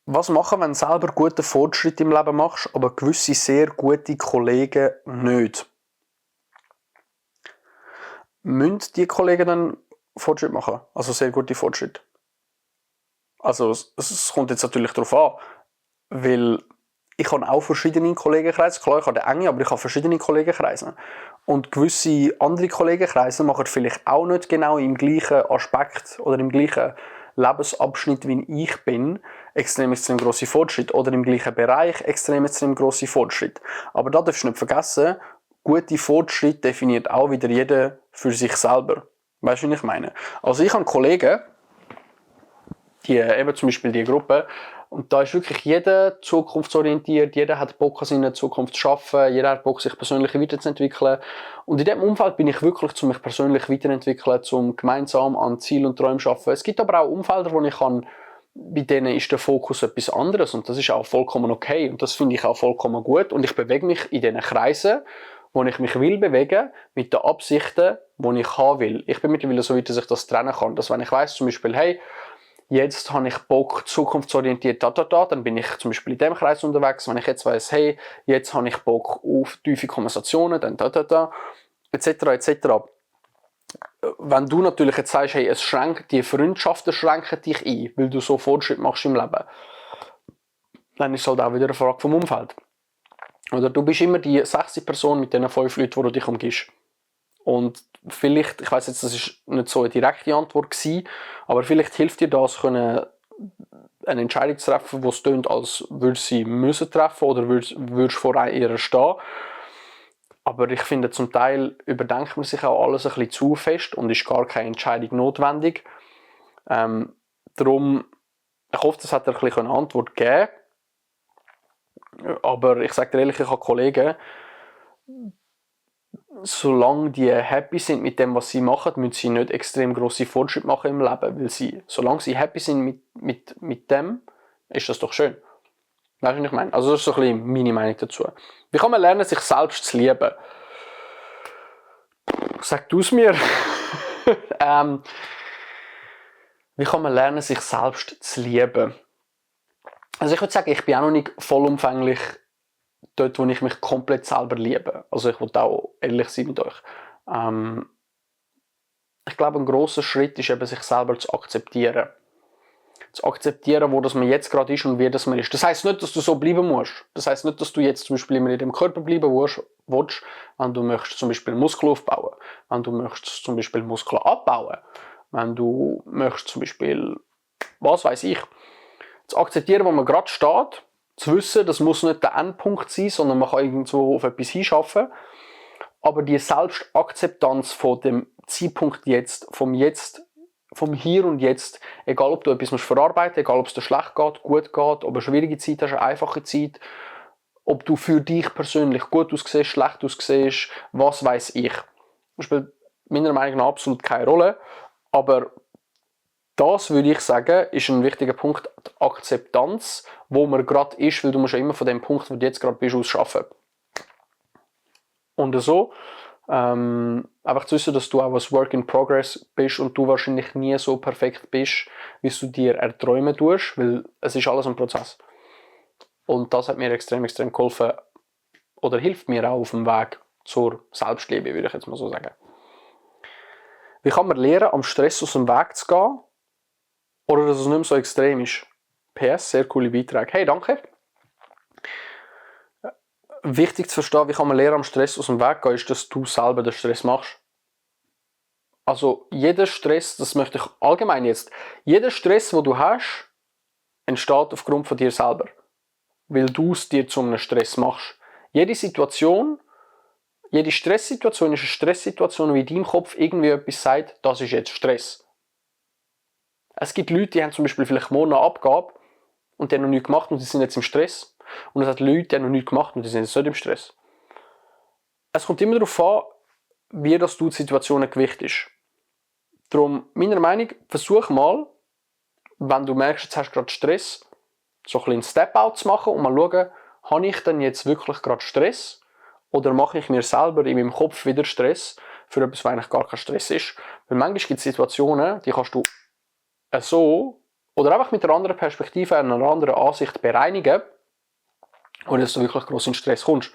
was machen, wenn du selber guten Fortschritt im Leben machst, aber gewisse sehr gute Kollegen nicht? Müssen die Kollegen dann Fortschritt machen? Also sehr gute Fortschritt? Also es kommt jetzt natürlich darauf an, weil ich habe auch verschiedene Kollegenkreise. Klar, ich habe den enge, aber ich habe verschiedene Kollegenkreise. Und gewisse andere Kollegenkreise machen vielleicht auch nicht genau im gleichen Aspekt oder im gleichen Lebensabschnitt, wie ich bin, extrem grosse Fortschritt. Oder im gleichen Bereich extrem grosse Fortschritt. Aber da darfst du nicht vergessen, gute Fortschritt definiert auch wieder jeder für sich selber. Weißt du, was ich meine? Also ich habe Kollegen, die eben zum Beispiel die Gruppe, und da ist wirklich jeder zukunftsorientiert, jeder hat Bock an seiner Zukunft zu arbeiten, jeder hat Bock, sich persönlich weiterzuentwickeln. Und in diesem Umfeld bin ich wirklich, um mich persönlich weiterzuentwickeln, um gemeinsam an Ziel und Träumen zu arbeiten. Es gibt aber auch Umfelder, wo ich kann, bei denen ist der Fokus etwas anderes und das ist auch vollkommen okay und das finde ich auch vollkommen gut und ich bewege mich in diesen Kreisen, wo ich mich will bewegen, mit den Absichten, die ich haben will. Ich bin mittlerweile so weit, dass ich das trennen kann, dass wenn ich weiss, zum Beispiel, hey, jetzt habe ich Bock, zukunftsorientiert, dann bin ich zum Beispiel in dem Kreis unterwegs. Wenn ich jetzt weiss, hey, jetzt habe ich Bock auf tiefe Konversationen, dann etc. Wenn du natürlich jetzt sagst, hey, die Freundschaften schränken dich ein, weil du so Fortschritt machst im Leben, dann ist es halt auch wieder eine Frage vom Umfeld. Oder du bist immer die 60 Person mit diesen 5 Leuten, wo du dich umgibst. Und vielleicht, ich weiss jetzt, das ist nicht so eine direkte Antwort gewesen, aber vielleicht hilft dir das, eine Entscheidung zu treffen, die es tönt, als würde sie müssen treffen oder würdest vor ihr stehen. Aber ich finde, zum Teil überdenkt man sich auch alles ein bisschen zu fest und ist gar keine Entscheidung notwendig. Darum, ich hoffe, das hat dir ein bisschen eine Antwort gegeben. Aber ich sage dir ehrlich, ich habe Kollegen, solange die happy sind mit dem, was sie machen, müssen sie nicht extrem grosse Fortschritte machen im Leben. Weil solange sie happy sind mit dem, ist das doch schön. Weißt du, was ich meine? Also das ist so ein bisschen meine Meinung dazu. Wie kann man lernen, sich selbst zu lieben? Sag du es mir. Wie kann man lernen, sich selbst zu lieben? Also ich würde sagen, ich bin auch noch nicht vollumfänglich dort, wo ich mich komplett selber liebe. Also ich will auch ehrlich sein mit euch. Ich glaube, ein grosser Schritt ist eben, sich selber zu akzeptieren. Zu akzeptieren, wo das man jetzt gerade ist und wie das man ist. Das heisst nicht, dass du so bleiben musst. Das heisst nicht, dass du jetzt zum Beispiel immer in dem Körper bleiben willst, wenn du möchtest zum Beispiel Muskeln aufbauen, wenn du möchtest zum Beispiel Muskeln abbauen, wenn du möchtest zum Beispiel, was weiß ich, zu akzeptieren, wo man gerade steht, zu wissen, das muss nicht der Endpunkt sein, sondern man kann irgendwo auf etwas hinschaffen. Aber die Selbstakzeptanz von dem Zeitpunkt jetzt, vom Hier und Jetzt, egal ob du etwas verarbeiten musst, egal ob es dir schlecht geht, gut geht, ob du eine schwierige Zeit hast, eine einfache Zeit, ob du für dich persönlich gut aussiehst, schlecht aussiehst, was weiß ich. Das spielt meiner Meinung nach absolut keine Rolle, aber das, würde ich sagen, ist ein wichtiger Punkt, die Akzeptanz, wo man gerade ist, weil du musst ja immer von dem Punkt, wo du jetzt gerade bist, aus schaffen. Und so, einfach zu wissen, dass du auch ein Work in Progress bist und du wahrscheinlich nie so perfekt bist, wie du dir erträumen tust, weil es ist alles ein Prozess. Und das hat mir extrem geholfen oder hilft mir auch auf dem Weg zur Selbstliebe, würde ich jetzt mal so sagen. Wie kann man lernen, am Stress aus dem Weg zu gehen? Oder dass es nicht mehr so extrem ist. PS, sehr coole Beiträge. Hey, danke. Wichtig zu verstehen, wie kann man lernen, am Stress aus dem Weg gehen, ist, dass du selber den Stress machst. Also jeder Stress, das möchte ich allgemein jetzt, jeder Stress, den du hast, entsteht aufgrund von dir selber. Weil du es dir zu einem Stress machst. Jede Stresssituation ist eine Stresssituation, wie in deinem Kopf irgendwie etwas sagt, das ist jetzt Stress. Es gibt Leute, die haben zum Beispiel vielleicht morgen eine Abgabe und die haben noch nichts gemacht und die sind jetzt im Stress. Und es hat Leute, die haben noch nichts gemacht und die sind jetzt nicht im Stress. Es kommt immer darauf an, wie das du die Situation gewichtest. Darum, meiner Meinung, versuch mal, wenn du merkst, jetzt hast du gerade Stress, so ein bisschen einen Step-Out zu machen und mal schauen, habe ich denn jetzt wirklich gerade Stress oder mache ich mir selber in meinem Kopf wieder Stress für etwas, was eigentlich gar kein Stress ist. Weil manchmal gibt es Situationen, die kannst du so oder einfach mit einer anderen Perspektive, einer anderen Ansicht bereinigen, ohne dass du wirklich gross in Stress kommst.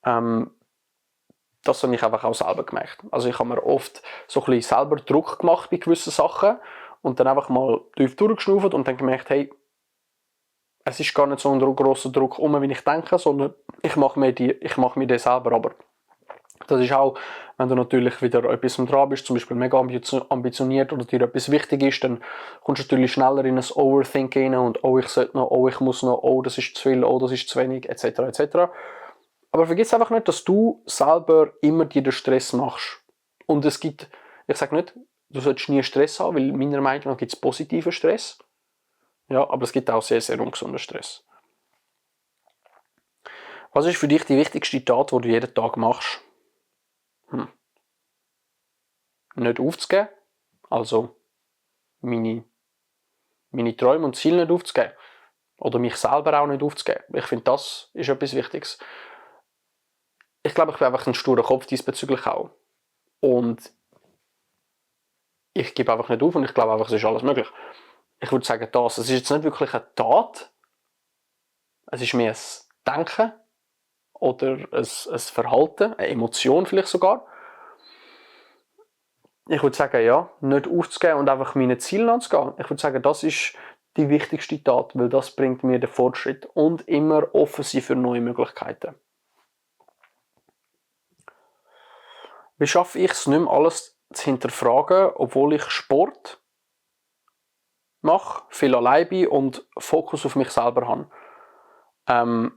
Das habe ich einfach auch selber gemerkt. Also ich habe mir oft so ein bisschen selber Druck gemacht bei gewissen Sachen und dann einfach mal tief durchgeschnauft und dann gemerkt, hey, es ist gar nicht so ein grosser Druck wie ich denke, sondern ich mache mir den selber. Aber das ist auch, wenn du natürlich wieder etwas dran bist, zum Beispiel mega ambitioniert oder dir etwas wichtig ist, dann kommst du natürlich schneller in ein Overthinking rein und oh, ich sollte noch, oh, ich muss noch, oh, das ist zu viel, oh, das ist zu wenig, etc. etc. Aber Aber vergiss einfach nicht, dass du selber immer dir den Stress machst. Und es gibt, ich sage nicht, du solltest nie Stress haben, weil meiner Meinung nach gibt es positiven Stress. Ja, aber es gibt auch sehr, sehr ungesunden Stress. Was ist für dich die wichtigste Tat, die du jeden Tag machst? Nicht aufzugeben, also meine Träume und Ziele nicht aufzugeben. Oder mich selber auch nicht aufzugeben. Ich finde, das ist etwas Wichtiges. Ich glaube, ich bin einfach ein sturer Kopf diesbezüglich auch. Und ich gebe einfach nicht auf und ich glaube einfach, es ist alles möglich. Ich würde sagen, es ist jetzt nicht wirklich eine Tat. Es ist mehr ein Denken oder ein Verhalten, eine Emotion vielleicht sogar. Ich würde sagen, ja, nicht aufzugeben und einfach meinen Zielen nachzugehen. Ich würde sagen, das ist die wichtigste Tat, weil das bringt mir den Fortschritt und immer offen sein für neue Möglichkeiten. Wie schaffe ich es nicht mehr, alles zu hinterfragen, obwohl ich Sport mache, viel allein bin und Fokus auf mich selber habe?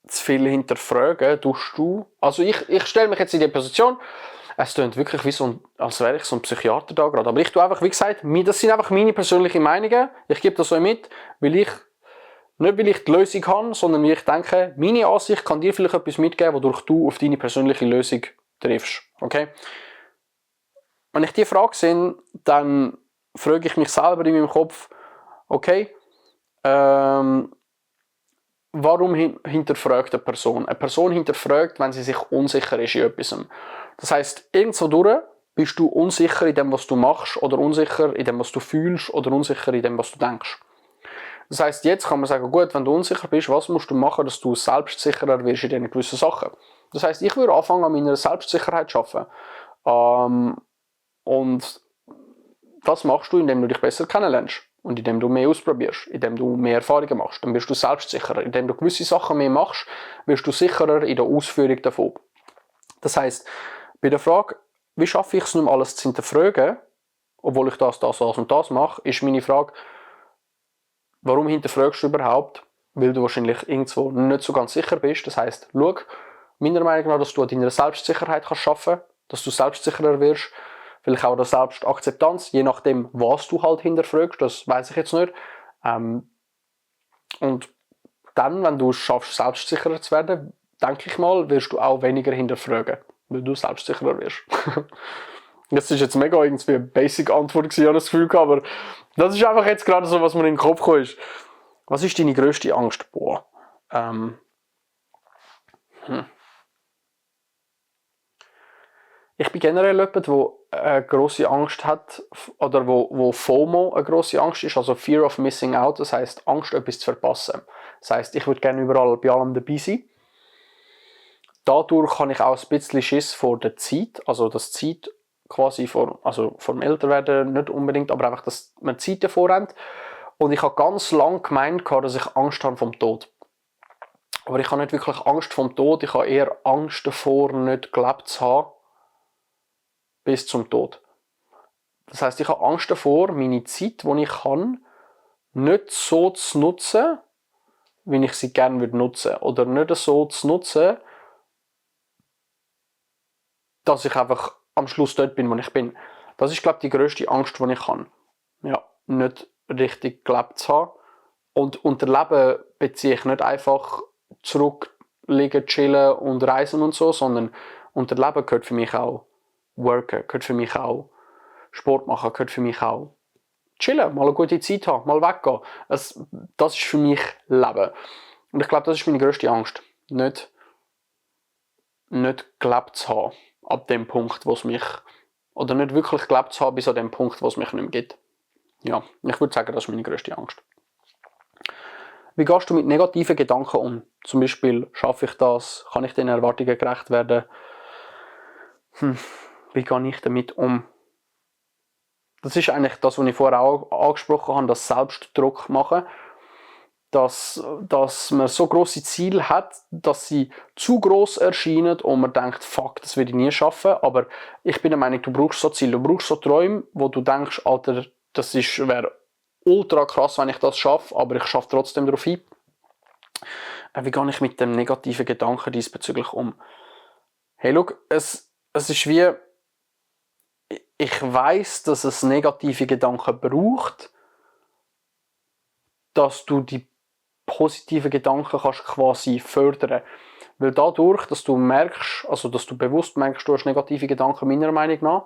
Zu viel hinterfragen tust du. Also ich stelle mich jetzt in die Position, es klingt wirklich wie als wäre ich so ein Psychiater da gerade. Aber ich tue einfach, wie gesagt, das sind einfach meine persönlichen Meinungen. Ich gebe das so mit, nicht weil ich die Lösung habe, sondern weil ich denke, meine Ansicht kann dir vielleicht etwas mitgeben, wodurch du auf deine persönliche Lösung triffst. Okay? Wenn ich diese Frage sehe, dann frage ich mich selber in meinem Kopf, okay, warum hinterfragt eine Person? Eine Person hinterfragt, wenn sie sich unsicher ist in etwas. Das heisst, irgendwo durch bist du unsicher in dem, was du machst, oder unsicher in dem, was du fühlst, oder unsicher in dem, was du denkst. Das heisst, jetzt kann man sagen, gut, wenn du unsicher bist, was musst du machen, dass du selbstsicherer wirst in diesen gewissen Sachen? Das heisst, ich würde anfangen, an meiner Selbstsicherheit zu arbeiten. Und das machst du, indem du dich besser kennenlernst. Und indem du mehr ausprobierst, indem du mehr Erfahrungen machst, dann wirst du selbstsicherer. Indem du gewisse Sachen mehr machst, wirst du sicherer in der Ausführung davon. Das heisst, bei der Frage, wie schaffe ich es nicht mehr alles zu hinterfragen, obwohl ich das und das mache, ist meine Frage, warum hinterfragst du überhaupt? Weil du wahrscheinlich irgendwo nicht so ganz sicher bist. Das heisst, schau, meiner Meinung nach, dass du an deiner Selbstsicherheit schaffen kannst, dass du selbstsicherer wirst, vielleicht auch an der Selbstakzeptanz, je nachdem, was du halt hinterfragst, das weiß ich jetzt nicht. Und dann, wenn du es schaffst, selbstsicherer zu werden, denke ich mal, wirst du auch weniger hinterfragen, weil du selbstsicherer wirst. Das ist jetzt mega irgendwie eine Basic-Antwort gewesen, habe ich das Gefühl gehabt, aber das ist einfach jetzt gerade so, was mir in den Kopf gekommen ist. Was ist deine grösste Angst? Ich bin generell jemand, der eine grosse Angst hat, oder wo FOMO eine grosse Angst ist, also Fear of Missing Out, das heisst Angst, etwas zu verpassen. Das heisst, ich würde gerne überall bei allem dabei sein. Dadurch habe ich auch ein bisschen Schiss vor der Zeit, also das Zeit quasi vor dem Älterwerden nicht unbedingt, aber einfach, dass man Zeit davor hat. Und ich habe ganz lange gemeint, dass ich Angst habe vom Tod. Aber ich habe nicht wirklich Angst vom Tod, ich habe eher Angst davor, nicht gelebt zu haben bis zum Tod. Das heisst, ich habe Angst davor, meine Zeit, die ich kann, nicht so zu nutzen, wie ich sie gerne nutzen würde. Oder nicht so zu nutzen, dass ich einfach am Schluss dort bin, wo ich bin. Das ist, glaube ich, die grösste Angst, die ich habe. Ja, nicht richtig gelebt zu haben. Und unter Leben beziehe ich nicht einfach zurückliegen, chillen und reisen und so, sondern unter Leben gehört für mich auch Worken, gehört für mich auch Sport machen, gehört für mich auch chillen, mal eine gute Zeit haben, mal weggehen. Das ist für mich Leben. Und ich glaube, das ist meine grösste Angst. Nicht gelebt zu haben, ab dem Punkt, wo es mich, oder nicht wirklich gelebt zu haben, bis an dem Punkt, wo es mich nicht mehr gibt. Ja, ich würde sagen, das ist meine grösste Angst. Wie gehst du mit negativen Gedanken um? Zum Beispiel, schaffe ich das? Kann ich den Erwartungen gerecht werden? Wie gehe ich damit um? Das ist eigentlich das, was ich vorher auch angesprochen habe, das Selbstdruck machen. Dass man so grosse Ziele hat, dass sie zu gross erscheinen und man denkt, fuck, das werde ich nie schaffen. Aber ich bin der Meinung, du brauchst so Ziele, du brauchst so Träume, wo du denkst, Alter, das wäre ultra krass, wenn ich das schaffe, aber ich schaffe trotzdem darauf hin. wie gehe ich mit dem negativen Gedanken diesbezüglich um? Hey, schau, es ist wie, ich weiss, dass es negative Gedanken braucht, dass du die positiven Gedanken kannst quasi fördern. Weil dadurch, dass du merkst, also dass du bewusst merkst, du hast negative Gedanken, meiner Meinung nach,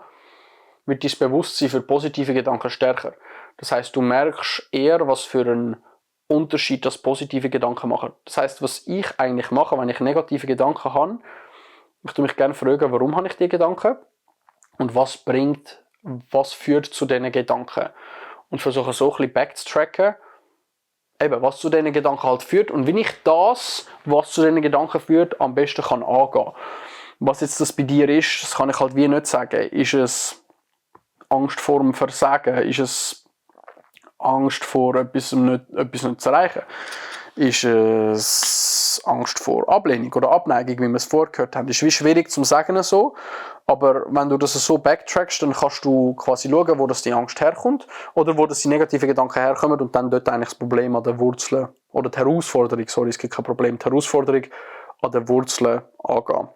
wird dein Bewusstsein für positive Gedanken stärker. Das heisst, du merkst eher, was für einen Unterschied das positive Gedanken machen. Das heisst, was ich eigentlich mache, wenn ich negative Gedanken habe, ich tue mich gerne fragen, warum habe ich diese Gedanken und was führt zu diesen Gedanken. Und versuche so ein bisschen backzutracken, eben, was zu diesen Gedanken halt führt und wie ich das, was zu diesen Gedanken führt, am besten kann angehen. Was jetzt das bei dir ist, das kann ich halt wie nicht sagen. Ist es Angst vor dem Versagen? Ist es Angst vor etwas nicht zu erreichen? Ist es Angst vor Ablehnung oder Abneigung, wie wir es vorher gehört haben? Das ist wie schwierig zu sagen so, aber wenn du das so backtrackst, dann kannst du quasi schauen, wo das die Angst herkommt oder wo das die negativen Gedanken herkommen und dann dort eigentlich das Problem an der Wurzel oder die Herausforderung, es gibt kein Problem, die Herausforderung an der Wurzel angehen.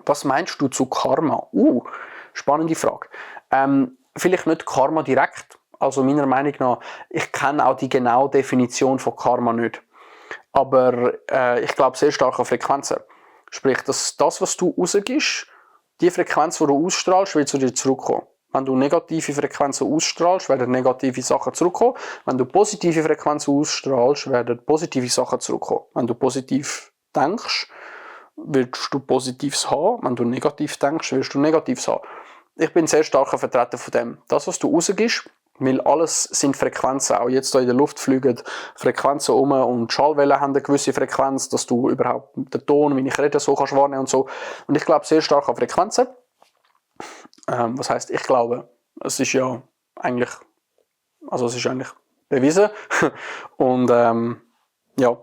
Was meinst du zu Karma? Spannende Frage. Vielleicht nicht Karma direkt. Also meiner Meinung nach, ich kenne auch die genaue Definition von Karma nicht. Aber ich glaube sehr stark an Frequenzen. Sprich, dass das, was du rausgibst, die Frequenz, die du ausstrahlst, wird zu dir zurückkommen. Wenn du negative Frequenzen ausstrahlst, werden negative Sachen zurückkommen. Wenn du positive Frequenzen ausstrahlst, werden positive Sachen zurückkommen. Wenn du positiv denkst, wirst du Positives haben. Wenn du negativ denkst, wirst du Negatives haben. Ich bin sehr starker Vertreter von dem. Das, was du rausgibst, weil alles sind Frequenzen. Auch jetzt hier in der Luft fliegen Frequenzen um und Schallwellen haben eine gewisse Frequenz, dass du überhaupt den Ton, wie ich rede, so kannst wahrnehmen und so. Und ich glaube sehr stark an Frequenzen. Was heisst, ich glaube, es ist ja eigentlich, also es ist eigentlich bewiesen. Und ja,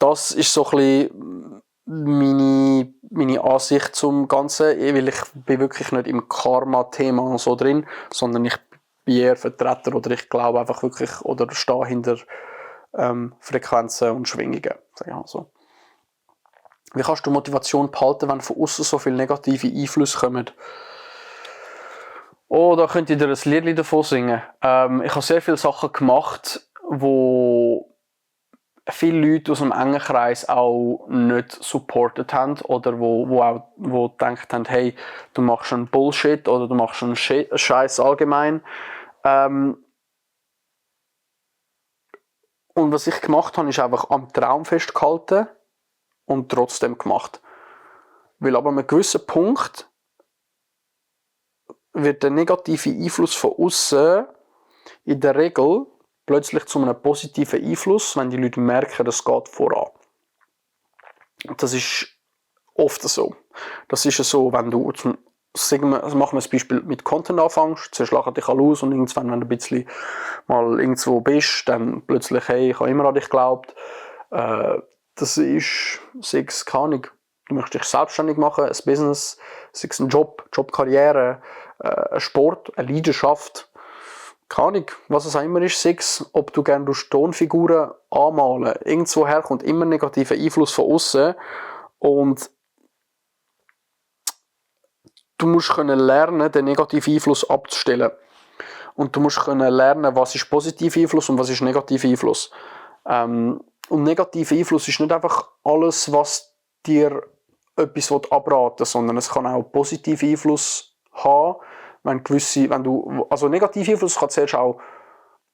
das ist so ein bisschen meine Ansicht zum Ganzen, weil ich bin wirklich nicht im Karma-Thema so drin, sondern ich bin eher Vertreter oder ich glaube einfach wirklich oder stehe hinter Frequenzen und Schwingungen. Sag ich mal so. Wie kannst du Motivation behalten, wenn von außen so viele negative Einflüsse kommen? Oh, da könnte ich dir ein Lied davon singen. Ich habe sehr viele Sachen gemacht, wo viele Leute aus einem engen Kreis auch nicht supportet haben oder wo gedacht haben, hey, du machst einen Bullshit oder du machst einen Scheiß allgemein. Und was ich gemacht habe, ist einfach am Traum festgehalten und trotzdem gemacht. Weil aber an einem gewissen Punkt wird der negative Einfluss von außen in der Regel plötzlich zu einem positiven Einfluss, wenn die Leute merken, es geht voran. Das ist oft so. Das ist so, wenn du, machen wir ein Beispiel mit Content anfängst, zuerst lachen dich alle aus und irgendwann, wenn du ein bisschen mal irgendwo bist, dann plötzlich, hey, ich habe immer an dich geglaubt. Das ist, keine Ahnung, du möchtest dich selbstständig machen, ein Business, ein Job, Jobkarriere, ein Sport, eine Leidenschaft, keine Ahnung, was es auch immer ist, ob du gerne Tonfiguren anmalen, irgendwo herkommt immer negativer Einfluss von außen und du musst lernen, den negativen Einfluss abzustellen. Und du musst lernen, was ist positiver Einfluss und was ist negativer Einfluss. Und negativer Einfluss ist nicht einfach alles, was dir etwas abraten will, sondern es kann auch positiven Einfluss haben, also negativer Einfluss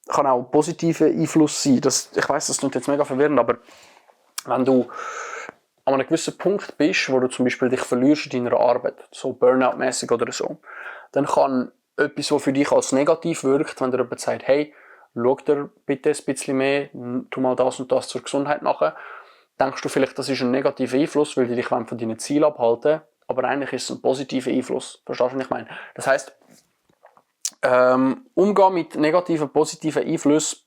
kann auch positiver Einfluss sein. Ich weiss, das klingt jetzt mega verwirrend, aber wenn du an einem gewissen Punkt bist, wo du zum Beispiel dich verlierst in deiner Arbeit, so Burnout-mäßig oder so, dann kann etwas, was für dich als negativ wirkt, wenn dir jemand sagt, hey, schau dir bitte ein bisschen mehr, tu mal das und das zur Gesundheit machen, denkst du vielleicht, das ist ein negativer Einfluss, weil die dich von deinen Zielen abhalten, aber eigentlich ist es ein positiver Einfluss. Verstehst du, was ich meine? Das heisst, umgehen mit negativen, positiven Einflüssen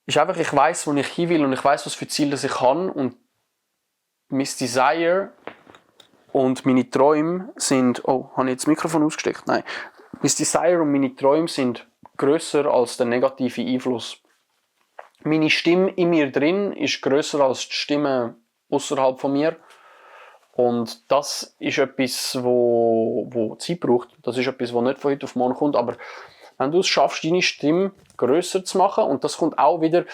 ist einfach, ich weiss, wo ich hin will und ich weiss, was für Ziele ich habe und mein Desire und meine Träume sind, habe ich jetzt das Mikrofon ausgesteckt? Nein. Mein Desire und meine Träume sind grösser als der negative Einfluss. Meine Stimme in mir drin ist grösser als die Stimme außerhalb von mir. Und das ist etwas, wo Zeit braucht. Das ist etwas, was nicht von heute auf morgen kommt. Aber wenn du es schaffst, deine Stimme grösser zu machen, und das kommt auch wieder,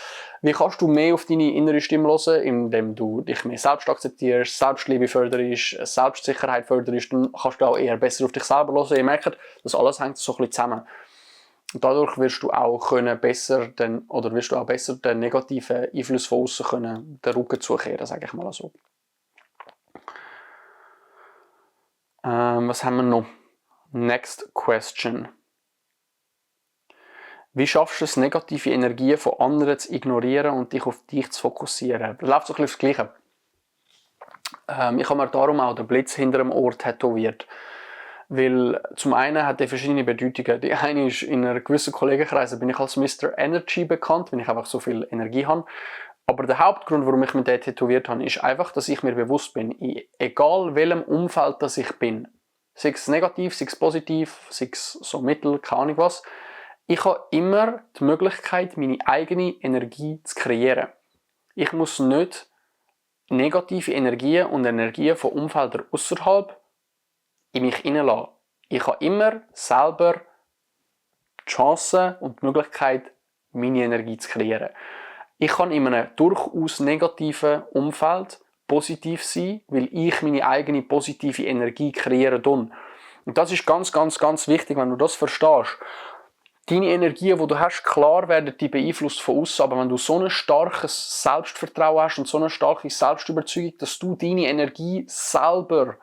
wie kannst du mehr auf deine innere Stimme hören, indem du dich mehr selbst akzeptierst, Selbstliebe förderst, Selbstsicherheit förderst, dann kannst du auch eher besser auf dich selber hören. Ihr merkt, das alles hängt so ein bisschen zusammen. Und dadurch wirst du auch besser den negativen Einfluss von außen können, den Rücken zukehren, sage ich mal so. Was haben wir noch? Next question. Wie schaffst du es, negative Energien von anderen zu ignorieren und dich auf dich zu fokussieren? Das läuft so ein bisschen aufs Gleiche. Ich habe mir darum auch den Blitz hinter dem Ohr tätowiert. Weil zum einen hat er verschiedene Bedeutungen. Die eine ist, in einer gewissen Kollegenkreise bin ich als Mr. Energy bekannt, weil ich einfach so viel Energie habe. Aber der Hauptgrund, warum ich mir den tätowiert habe, ist einfach, dass ich mir bewusst bin, egal welchem Umfeld das ich bin, sei es negativ, sei es positiv, sei es so mittel, keine Ahnung was, ich habe immer die Möglichkeit, meine eigene Energie zu kreieren. Ich muss nicht negative Energien und Energien von Umfeldern außerhalb in mich hineinlassen. Ich habe immer selber die Chance und die Möglichkeit, meine Energie zu kreieren. Ich kann in einem durchaus negativen Umfeld positiv sein, weil ich meine eigene positive Energie kreieren kann. Und das ist ganz, ganz, ganz wichtig, wenn du das verstehst. Deine Energien, die du hast, klar werden die beeinflusst von außen, aber wenn du so ein starkes Selbstvertrauen hast und so eine starke Selbstüberzeugung, dass du deine Energie selber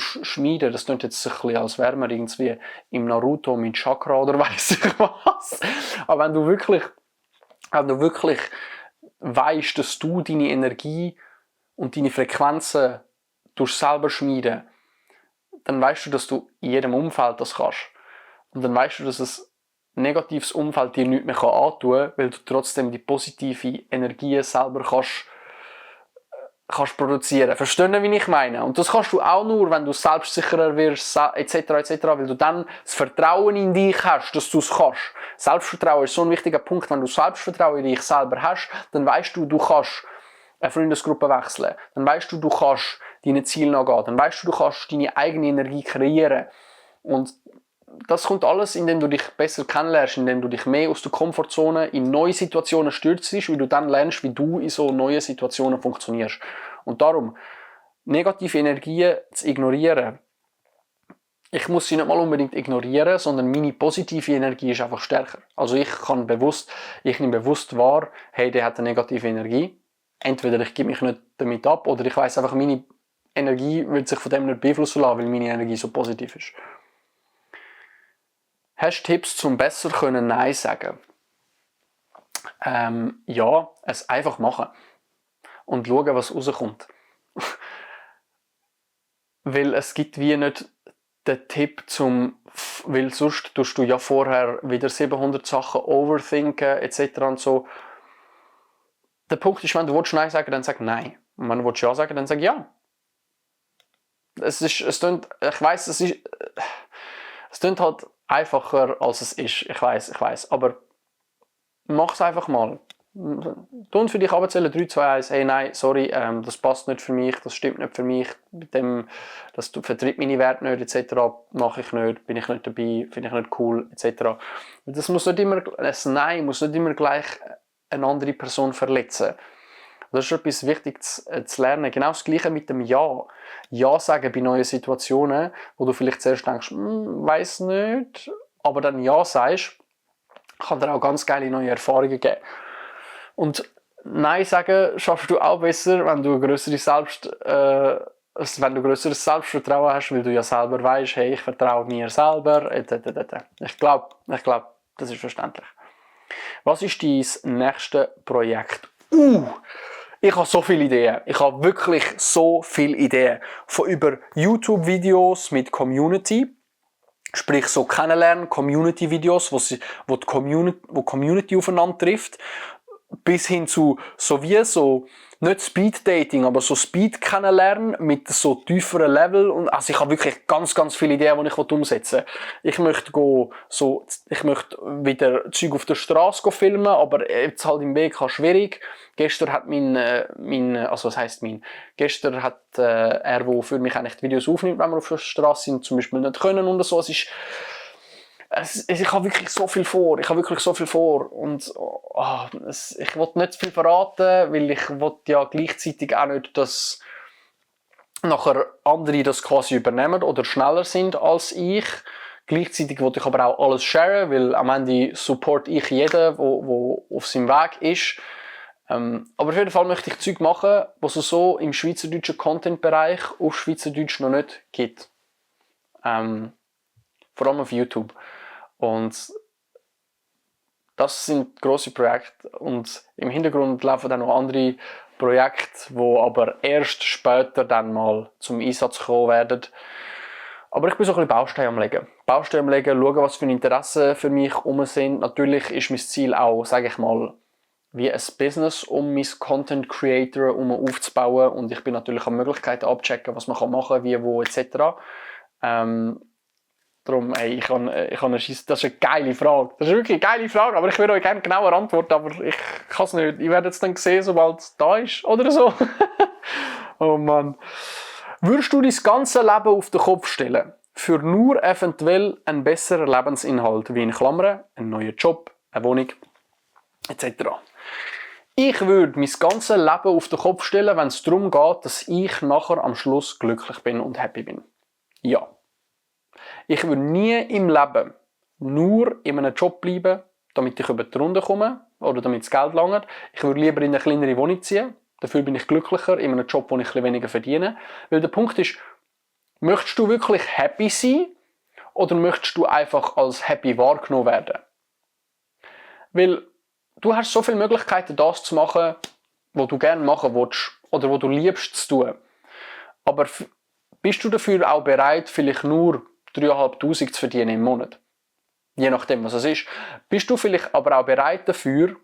schmieden, das klingt jetzt ein bisschen, als wäre man irgendwie im Naruto mit Chakra oder weiss ich was. Aber wenn du wirklich weißt, dass du deine Energie und deine Frequenzen selber schmieden, dann weißt du, dass du in jedem Umfeld das kannst. Und dann weißt du, dass ein negatives Umfeld dir nichts mehr antun kann, weil du trotzdem die positive Energie selber kannst produzieren. Verstehst du, wie ich meine? Und das kannst du auch nur, wenn du selbstsicherer wirst, etc., weil du dann das Vertrauen in dich hast, dass du es kannst. Selbstvertrauen ist so ein wichtiger Punkt. Wenn du Selbstvertrauen in dich selber hast, dann weißt du, du kannst eine Freundesgruppe wechseln. Dann weißt du, du kannst deinen Zielen nachgehen. Dann weißt du, du kannst deine eigene Energie kreieren. Und das kommt alles, indem du dich besser kennenlernst, indem du dich mehr aus der Komfortzone in neue Situationen stürzt, weil du dann lernst, wie du in so neuen Situationen funktionierst. Und darum, negative Energien zu ignorieren. Ich muss sie nicht mal unbedingt ignorieren, sondern meine positive Energie ist einfach stärker. Also ich nehme bewusst wahr, hey, der hat eine negative Energie. Entweder ich gebe mich nicht damit ab, oder ich weiss einfach, meine Energie wird sich von dem nicht beeinflussen lassen, weil meine Energie so positiv ist. Hast du Tipps, zum besser Nein sagen? Ja, es einfach machen. Und schauen, was rauskommt. Weil es gibt wie nicht den Tipp weil sonst tust du ja vorher wieder 700 Sachen overthinken etc. und so. Der Punkt ist, wenn du Nein sagen willst, dann sag Nein. Und wenn du Ja sagen willst, dann sag Ja. Es klingt halt einfacher, als es ist. Ich weiss. Aber mach es einfach mal. Tun für dich abzählen, 3, 2, 1, hey, nein, sorry, das passt nicht für mich, das stimmt nicht für mich, das vertritt meine Werte nicht, etc., mache ich nicht, bin ich nicht dabei, finde ich nicht cool, etc. Das muss nicht immer, ein Nein muss nicht immer gleich eine andere Person verletzen. Das ist etwas Wichtiges zu lernen. Genau das Gleiche mit dem Ja. Ja sagen bei neuen Situationen, wo du vielleicht zuerst denkst, weiss nicht, aber dann Ja sagst, kann dir auch ganz geile neue Erfahrungen geben. Und Nein sagen schaffst du auch besser, wenn du grösseres Selbstvertrauen hast, weil du ja selber weißt, hey, ich vertraue mir selber, etc. Ich glaube, das ist verständlich. Was ist dein nächstes Projekt? Ich habe so viele Ideen. Ich habe wirklich so viele Ideen. Von über YouTube-Videos mit Community, sprich so kennenlernen, Community-Videos, wo die Community aufeinander trifft, bis hin zu so nicht Speed Dating, aber so Speed kennenlernen mit so tieferen Level. Und, also ich habe wirklich ganz, ganz viele Ideen, die ich umsetzen will. Ich möchte wieder Zeug auf der Straße filmen, aber jetzt halt im BK schwierig. Gestern hat gestern hat er, der für mich eigentlich die Videos aufnimmt, wenn wir auf der Straße sind, zum Beispiel nicht können und so. Ich habe wirklich so viel vor. Und ich will nicht zu viel verraten, weil ich will ja gleichzeitig auch nicht, dass nachher andere das quasi übernehmen oder schneller sind als ich. Gleichzeitig will ich aber auch alles sharen, weil am Ende support ich jeden, der auf seinem Weg ist. Aber auf jeden Fall möchte ich Zeug machen, was es so im schweizerdeutschen Content-Bereich auf Schweizerdeutsch noch nicht gibt. Vor allem auf YouTube. Und das sind grosse Projekte. Und im Hintergrund laufen dann noch andere Projekte, die aber erst später dann mal zum Einsatz kommen werden. Aber ich bin so ein bisschen Bausteine am Legen. Schauen, was für Interessen für mich herum sind. Natürlich ist mein Ziel auch, sage ich mal, wie ein Business um mein Content Creator aufzubauen. Und ich bin natürlich an Möglichkeiten abchecken, was man machen kann, wie, wo, etc. Darum, das ist eine geile Frage. Das ist wirklich eine geile Frage, aber ich würde euch gerne genauer antworten, aber ich kann es nicht. Ich werde es dann sehen, sobald es da ist oder so. Oh Mann. Würdest du dein ganze Leben auf den Kopf stellen, für nur eventuell einen besseren Lebensinhalt, wie in Klammern, einen neuen Job, eine Wohnung, etc.? Ich würde mein ganzes Leben auf den Kopf stellen, wenn es darum geht, dass ich nachher am Schluss glücklich bin und happy bin. Ja. Ich würde nie im Leben nur in einem Job bleiben, damit ich über die Runde komme oder damit das Geld langt. Ich würde lieber in eine kleinere Wohnung ziehen. Dafür bin ich glücklicher in einem Job, wo ich ein bisschen weniger verdiene. Weil der Punkt ist, möchtest du wirklich happy sein oder möchtest du einfach als happy wahrgenommen werden? Weil du hast so viele Möglichkeiten, das zu machen, was du gerne machen willst oder was du liebst zu tun. Aber bist du dafür auch bereit, vielleicht nur 3'500 zu verdienen im Monat? Je nachdem, was es ist. Bist du vielleicht aber auch bereit dafür,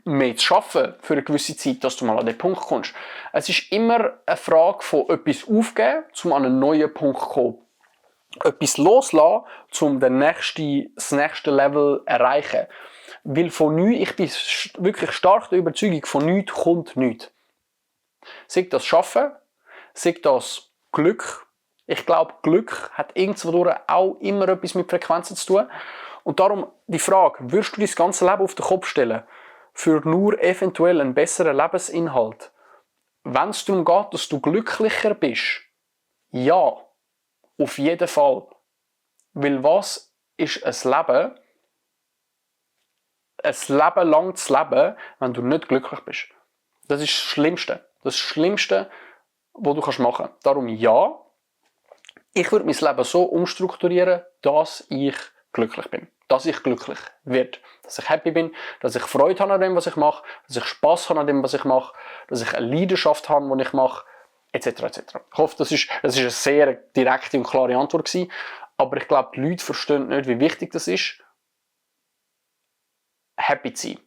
mehr zu arbeiten für eine gewisse Zeit, dass du mal an den Punkt kommst? Es ist immer eine Frage von etwas aufgeben, um an einen neuen Punkt zu kommen. Etwas loslassen, um das nächste Level zu erreichen. Weil ich bin wirklich stark der Überzeugung, von nichts kommt nichts. Sei das Schaffen, sei das Glück. Ich glaube, Glück hat irgendwo auch immer etwas mit Frequenzen zu tun. Und darum die Frage, würdest du dein ganze Leben auf den Kopf stellen, für nur eventuell einen besseren Lebensinhalt? Wenn es darum geht, dass du glücklicher bist, ja, auf jeden Fall. Weil was ist ein Leben? Ein Leben lang zu leben, wenn du nicht glücklich bist. Das ist das Schlimmste. Das Schlimmste, was du machen kannst. Darum ja, ich würde mein Leben so umstrukturieren, dass ich glücklich bin. Dass ich glücklich werde. Dass ich happy bin, dass ich Freude habe an dem, was ich mache, dass ich Spass habe an dem, was ich mache, dass ich eine Leidenschaft habe, die ich mache, etc. etc. Ich hoffe, das ist eine sehr direkte und klare Antwort gewesen. Aber ich glaube, die Leute verstehen nicht, wie wichtig das ist, happy zu sein.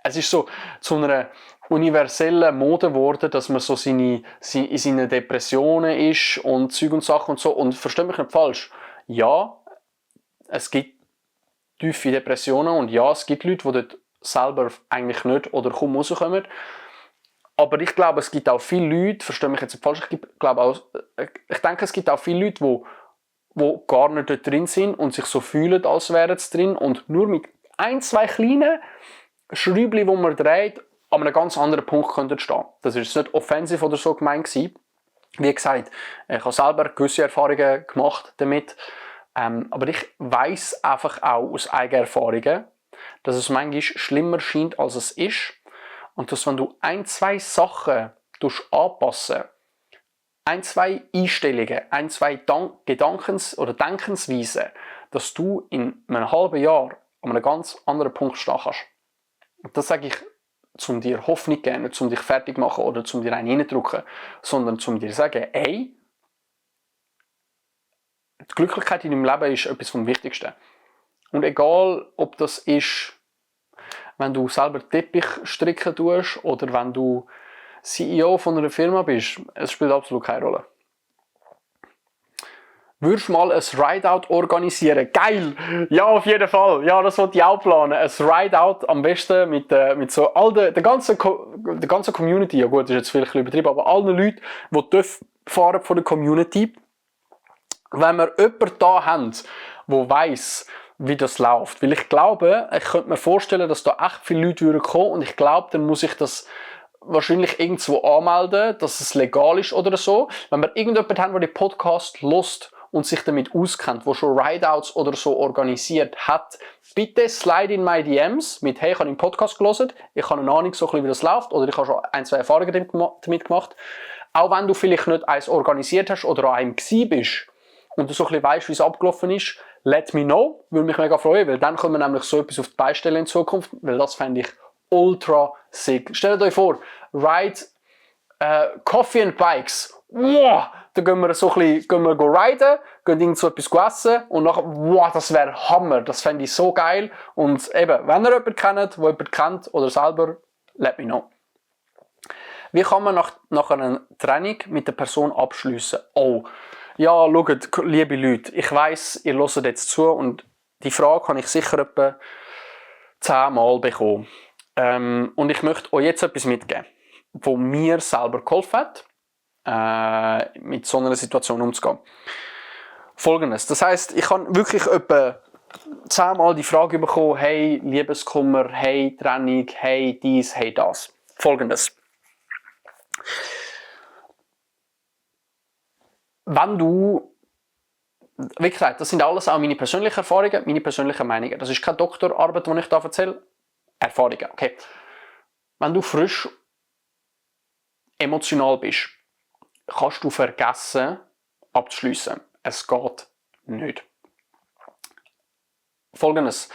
Es ist so zu einer universellen Mode geworden, dass man so in seinen Depressionen ist und Zeug und Sachen und so. Und versteht mich nicht falsch. Ja, es gibt tiefe Depressionen und ja, es gibt Leute, die dort selber eigentlich nicht oder kaum rauskommen. Aber ich glaube, es gibt auch viele Leute, verstehe mich jetzt nicht falsch, ich denke, es gibt auch viele Leute, die gar nicht dort drin sind und sich so fühlen, als wären sie drin und nur mit 1-2 kleinen Schräubchen, die man dreht, an einem ganz anderen Punkt könnte stehen. Das ist nicht offensiv oder so gemeint gewesen. Wie gesagt, ich habe selber gewisse Erfahrungen gemacht damit. Aber ich weiss einfach auch aus eigenen Erfahrungen, dass es manchmal schlimmer scheint, als es ist. Und dass wenn du 1-2 Sachen anpassen, 1-2 Einstellungen, 1-2 Gedankens- oder Denkensweisen, dass du in einem halben Jahr an einem ganz anderen Punkt stehen kannst. Und das sage ich, um dir Hoffnung zu geben, nicht um dich fertig zu machen oder um dir einen reindrücken, sondern um dir zu sagen, ey, die Glücklichkeit in deinem Leben ist etwas vom Wichtigsten. Und egal, ob das ist wenn du selber Teppich stricken tust oder wenn du CEO von einer Firma bist. Es spielt absolut keine Rolle. Würdest du mal ein Rideout organisieren? Geil! Ja, auf jeden Fall. Ja, das wollte ich auch planen. Ein Rideout am besten mit so all der ganzen Community. Ja gut, das ist jetzt vielleicht übertrieben, aber allen Leuten, die fahren von der Community. Wenn wir jemanden da haben, der weiss, wie das läuft. Weil ich glaube, ich könnte mir vorstellen, dass da echt viele Leute kommen und ich glaube, dann muss ich das wahrscheinlich irgendwo anmelden, dass es legal ist oder so. Wenn wir irgendjemanden haben, der den Podcast hört und sich damit auskennt, der schon Rideouts oder so organisiert hat, bitte slide in my DMs mit «Hey, ich habe einen Podcast gehört, ich habe eine Ahnung, so ein bisschen, wie das läuft» oder «Ich habe schon 1-2 Erfahrungen damit gemacht». Auch wenn du vielleicht nicht eins organisiert hast oder an einem gewesen bist und du so ein bisschen weißt, wie es abgelaufen ist, let me know, würde mich mega freuen, weil dann können wir nämlich so etwas auf die Beine stellen in Zukunft, weil das fände ich ultra sick. Stellt euch vor, Ride, Coffee and Bikes. Wow, da gehen wir so ein bisschen riden, gehen irgend so etwas essen und nachher, wow, das wäre Hammer, das fände ich so geil. Und eben, wenn ihr jemanden kennt, der jemanden kennt oder selber, let me know. Wie kann man nach einer Trennung mit der Person abschliessen? Oh, ja, schaut, liebe Leute, ich weiss, ihr hört jetzt zu und die Frage habe ich sicher etwa 10 Mal bekommen. Und ich möchte euch jetzt etwas mitgeben, wo mir selber geholfen hat, mit so einer Situation umzugehen. Folgendes, das heisst, ich habe wirklich etwa 10 Mal die Frage bekommen, hey, Liebeskummer, hey, Trennung, hey, dies, hey, das. Folgendes. Wenn du, wie gesagt, das sind alles auch meine persönlichen Erfahrungen, meine persönlichen Meinungen. Das ist keine Doktorarbeit, die ich da erzähle. Erfahrungen, okay. Wenn du frisch emotional bist, kannst du vergessen, abzuschliessen. Es geht nicht. Folgendes.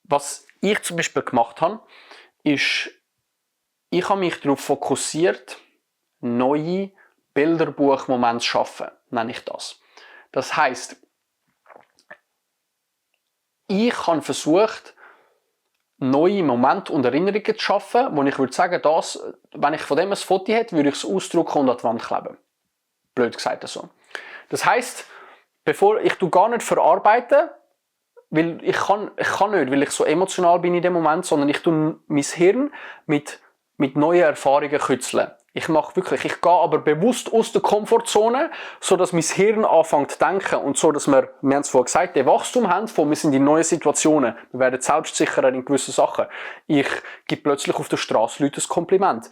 Was ich zum Beispiel gemacht habe, ist, ich habe mich darauf fokussiert, neue Bilderbuchmomente zu schaffen, nenne ich das. Das heisst, ich habe versucht, neue Momente und Erinnerungen zu schaffen, wo ich würde sagen, dass, wenn ich von dem ein Foto hätte, würde ich es ausdrucken und an die Wand kleben. Blöd gesagt so. Das heisst, bevor ich gar nicht verarbeiten, weil ich kann nicht, weil ich so emotional bin in dem Moment, sondern ich tue mein Hirn mit neuen Erfahrungen kützeln. Ich gehe aber bewusst aus der Komfortzone, sodass mein Hirn anfängt zu denken und so, dass wir haben es vorhin gesagt, den Wachstum haben, wir sind in neuen Situationen, wir werden selbstsicherer in gewissen Sachen. Ich gebe plötzlich auf der Straße Leuten ein Kompliment.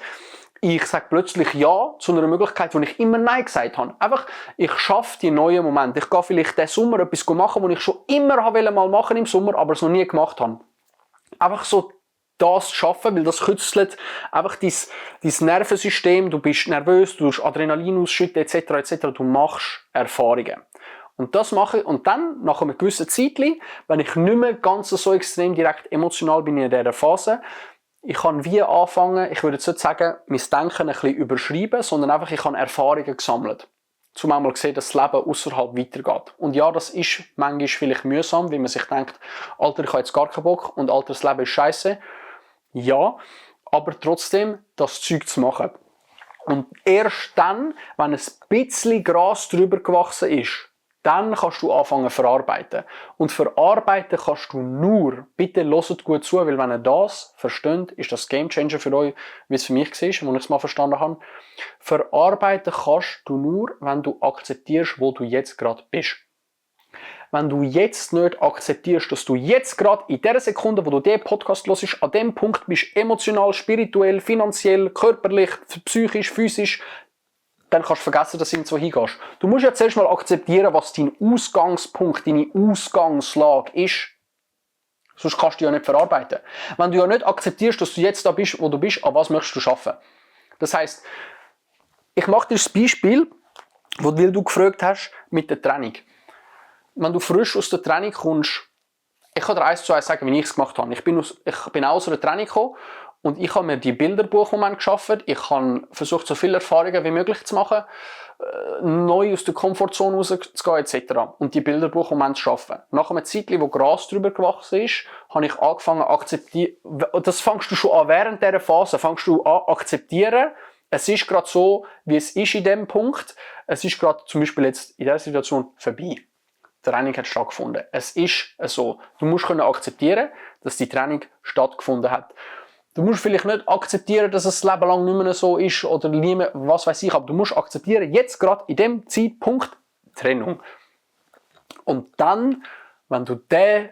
Ich sage plötzlich Ja zu einer Möglichkeit, wo ich immer Nein gesagt habe. Einfach, ich schaffe die neuen Momente. Ich gehe vielleicht diesen Sommer etwas machen, was ich schon immer mal machen im Sommer, aber es noch nie gemacht habe. Einfach so das schaffen, weil das kützelt einfach dein Nervensystem, du bist nervös, du hast Adrenalin ausschütten etc. Du machst Erfahrungen. Und das mache ich, und dann, nach einem gewissen Zeitchen, wenn ich nicht mehr ganz so extrem direkt emotional bin in dieser Phase, ich kann wie anfangen, ich würde jetzt nicht sagen, mein Denken ein bisschen überschreiben, sondern einfach, ich habe Erfahrungen gesammelt. Zum einmal gesehen, dass das Leben außerhalb weitergeht. Und ja, das ist manchmal vielleicht mühsam, weil man sich denkt, Alter, ich habe jetzt gar keinen Bock und Alter, das Leben ist scheiße. Ja, aber trotzdem das Zeug zu machen. Und erst dann, wenn ein bisschen Gras drüber gewachsen ist, dann kannst du anfangen zu verarbeiten. Und verarbeiten kannst du nur, bitte hört gut zu, weil wenn ihr das versteht, ist das Gamechanger für euch, wie es für mich war, als ich es mal verstanden habe. Verarbeiten kannst du nur, wenn du akzeptierst, wo du jetzt gerade bist. Wenn du jetzt nicht akzeptierst, dass du jetzt gerade in der Sekunde, wo du diesen Podcast hörst, an dem Punkt bist, emotional, spirituell, finanziell, körperlich, psychisch, physisch, dann kannst du vergessen, dass du irgendwo hingehst. Du musst ja zuerst mal akzeptieren, was dein Ausgangspunkt, deine Ausgangslage ist. Sonst kannst du ja nicht verarbeiten. Wenn du ja nicht akzeptierst, dass du jetzt da bist, wo du bist, an was möchtest du schaffen? Das heisst, ich mache dir das Beispiel, weil du gefragt hast, mit der Trennung. Wenn du frisch aus der Trennung kommst, ich kann dir 1:1 sagen, wie ich es gemacht habe. Ich bin auch aus einer Trennung gekommen und ich habe mir die Bilderbuchmomente geschaffen. Ich habe versucht, so viele Erfahrungen wie möglich zu machen. neu aus der Komfortzone rauszugehen etc. Und die Bilderbuchmomente zu schaffen. Nach einem Zeitchen, wo Gras drüber gewachsen ist, habe ich angefangen zu akzeptieren. Das fängst du schon an, während dieser Phase fängst du an akzeptieren. Es ist gerade so, wie es ist in dem Punkt. Es ist gerade zum Beispiel jetzt in dieser Situation vorbei. Die Training hat stattgefunden. Es ist so. Du musst akzeptieren, dass die Training stattgefunden hat. Du musst vielleicht nicht akzeptieren, dass es das Leben lang nicht mehr so ist oder nie mehr, was weiß ich, aber du musst akzeptieren, jetzt gerade in dem Zeitpunkt Trennung. Und dann, wenn du diesen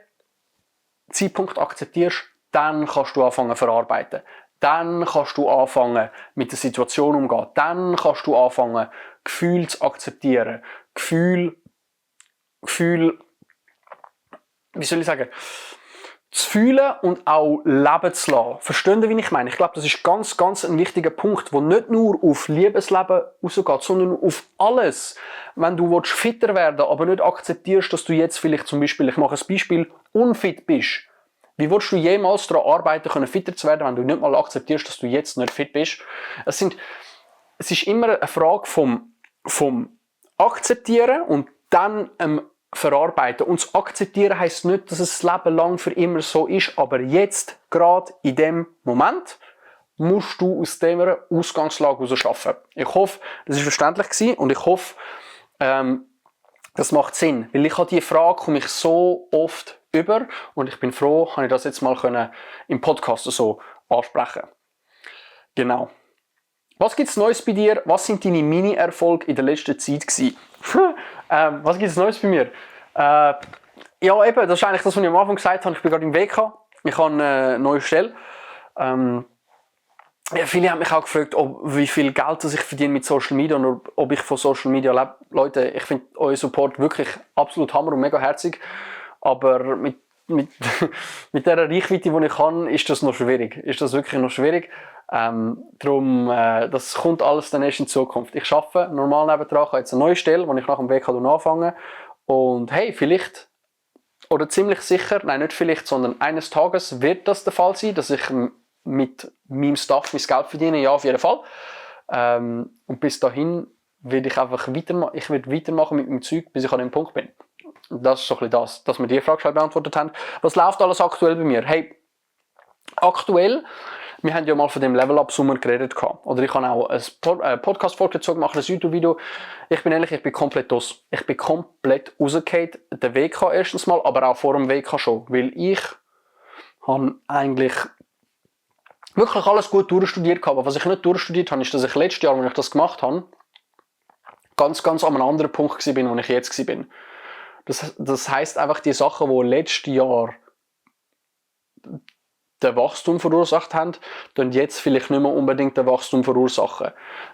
Zeitpunkt akzeptierst, dann kannst du anfangen zu verarbeiten. Dann kannst du anfangen, mit der Situation umzugehen. Dann kannst du anfangen, Gefühle zu akzeptieren. Gefühl, wie soll ich sagen, zu fühlen und auch leben zu lassen. Verstehen Sie, wie ich meine? Ich glaube, das ist ganz, ganz ein wichtiger Punkt, der nicht nur auf Liebesleben rausgeht, sondern auf alles. Wenn du fitter werden willst, aber nicht akzeptierst, dass du jetzt vielleicht zum Beispiel, ich mache ein Beispiel, unfit bist. Wie willst du jemals daran arbeiten, fitter zu werden, wenn du nicht mal akzeptierst, dass du jetzt nicht fit bist? Es ist immer eine Frage vom Akzeptieren und dann verarbeiten. Und das Akzeptieren heisst nicht, dass es das Leben lang für immer so ist, aber jetzt, gerade in dem Moment, musst du aus dieser Ausgangslage heraus arbeiten. Ich hoffe, das war verständlich gewesen und ich hoffe, das macht Sinn. Weil ich habe diese Frage komme ich so oft über und ich bin froh, habe ich das jetzt mal im Podcast so ansprechen. Genau. Was gibt es Neues bei dir? Was sind deine Mini-Erfolge in der letzten Zeit gewesen? Was gibt es Neues bei mir? Ja, eben, das ist eigentlich das, was ich am Anfang gesagt habe. Ich bin gerade im WK. Ich habe eine neue Stelle. Viele haben mich auch gefragt, wie viel Geld ich verdiene mit Social Media und ob ich von Social Media lebe. Leute, ich finde euren Support wirklich absolut hammer und mega herzig. Aber mit der Reichweite, die ich habe, ist das noch schwierig. Ist das wirklich noch schwierig? Darum, das kommt alles dann erst in Zukunft. Ich arbeite normal nebendran, habe jetzt eine neue Stelle, wo ich nach dem WK anfange. Und hey, vielleicht, oder ziemlich sicher, nein, nicht vielleicht, sondern eines Tages wird das der Fall sein, dass ich mit meinem Staff mein Geld verdiene, ja, auf jeden Fall. Und bis dahin werde ich einfach weitermachen mit meinem Zeug, bis ich an dem Punkt bin. Das ist so ein bisschen das, dass wir die Frage schon beantwortet haben. Was läuft alles aktuell bei mir? Hey, aktuell, wir haben ja mal von dem Level-Up-Summer geredet. Oder ich habe auch ein Podcast-Folge dazu gemacht, ein YouTube-Video. Ich bin ehrlich, ich bin komplett aus. Ich bin komplett rausgefallen. Der WK erstens mal, aber auch vor dem WK schon. Weil ich habe eigentlich wirklich alles gut durchstudiert. Aber was ich nicht durchstudiert habe, ist, dass ich letztes Jahr, als ich das gemacht habe, ganz, ganz an einem anderen Punkt war, wo ich jetzt war. Das heisst einfach, die Sachen, die letztes Jahr den Wachstum verursacht haben, dann jetzt vielleicht nicht mehr unbedingt den Wachstum verursachen.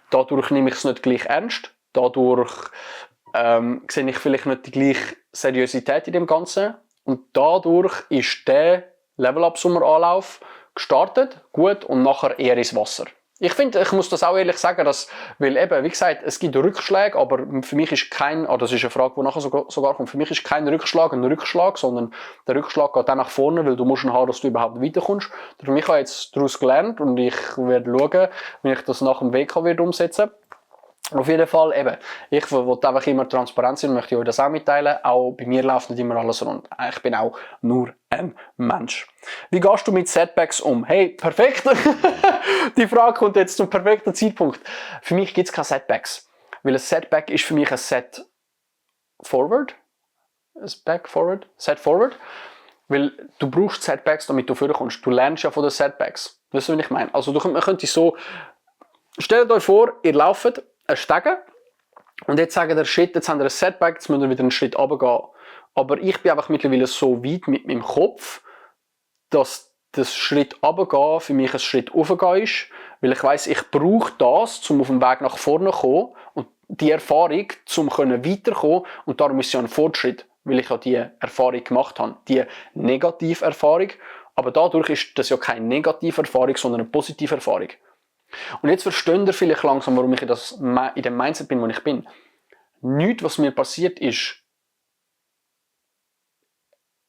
Dadurch nehme ich es nicht gleich ernst. Dadurch sehe ich vielleicht nicht die gleiche Seriosität in dem Ganzen. Und dadurch ist der Level-Up-Sommer-Anlauf gestartet, gut, und nachher eher ins Wasser. Ich finde, ich muss das auch ehrlich sagen, weil eben, wie gesagt, es gibt Rückschläge, aber für mich ist das ist eine Frage, die nachher sogar kommt, für mich ist kein Rückschlag ein Rückschlag, sondern der Rückschlag geht dann nach vorne, weil du musst ihn haben, dass du überhaupt weiterkommst. Darum ich habe jetzt daraus gelernt und ich werde schauen, wie ich das nach dem WK umsetzen werde. Auf jeden Fall, eben, ich will einfach immer transparent sein und möchte euch das auch mitteilen. Auch bei mir läuft nicht immer alles rund. Ich bin auch nur ein Mensch. Wie gehst du mit Setbacks um? Hey, perfekt! Die Frage kommt jetzt zum perfekten Zeitpunkt. Für mich gibt es keine Setbacks. Weil ein Setback ist für mich ein Set Forward. Set Forward. Weil du brauchst Setbacks, damit du vorkommst. Du lernst ja von den Setbacks. Weißt du, was ich meine? Also man könnte so... Stellt euch vor, ihr lauft einen Stegen und jetzt sagen der Shit, jetzt haben wir ein Setback, jetzt müssen wir wieder einen Schritt runtergehen. Aber ich bin einfach mittlerweile so weit mit meinem Kopf, dass das Schritt runtergehen für mich ein Schritt raufgehen ist, weil ich weiss, ich brauche das, um auf dem Weg nach vorne zu kommen und die Erfahrung, um weiterzukommen, und darum ist es ja ein Fortschritt, weil ich ja diese Erfahrung gemacht habe, die negative Erfahrung, aber dadurch ist das ja keine negative Erfahrung, sondern eine positive Erfahrung. Und jetzt versteht ihr vielleicht langsam, warum ich in dem Mindset bin, wo ich bin. Nichts, was mir passiert ist,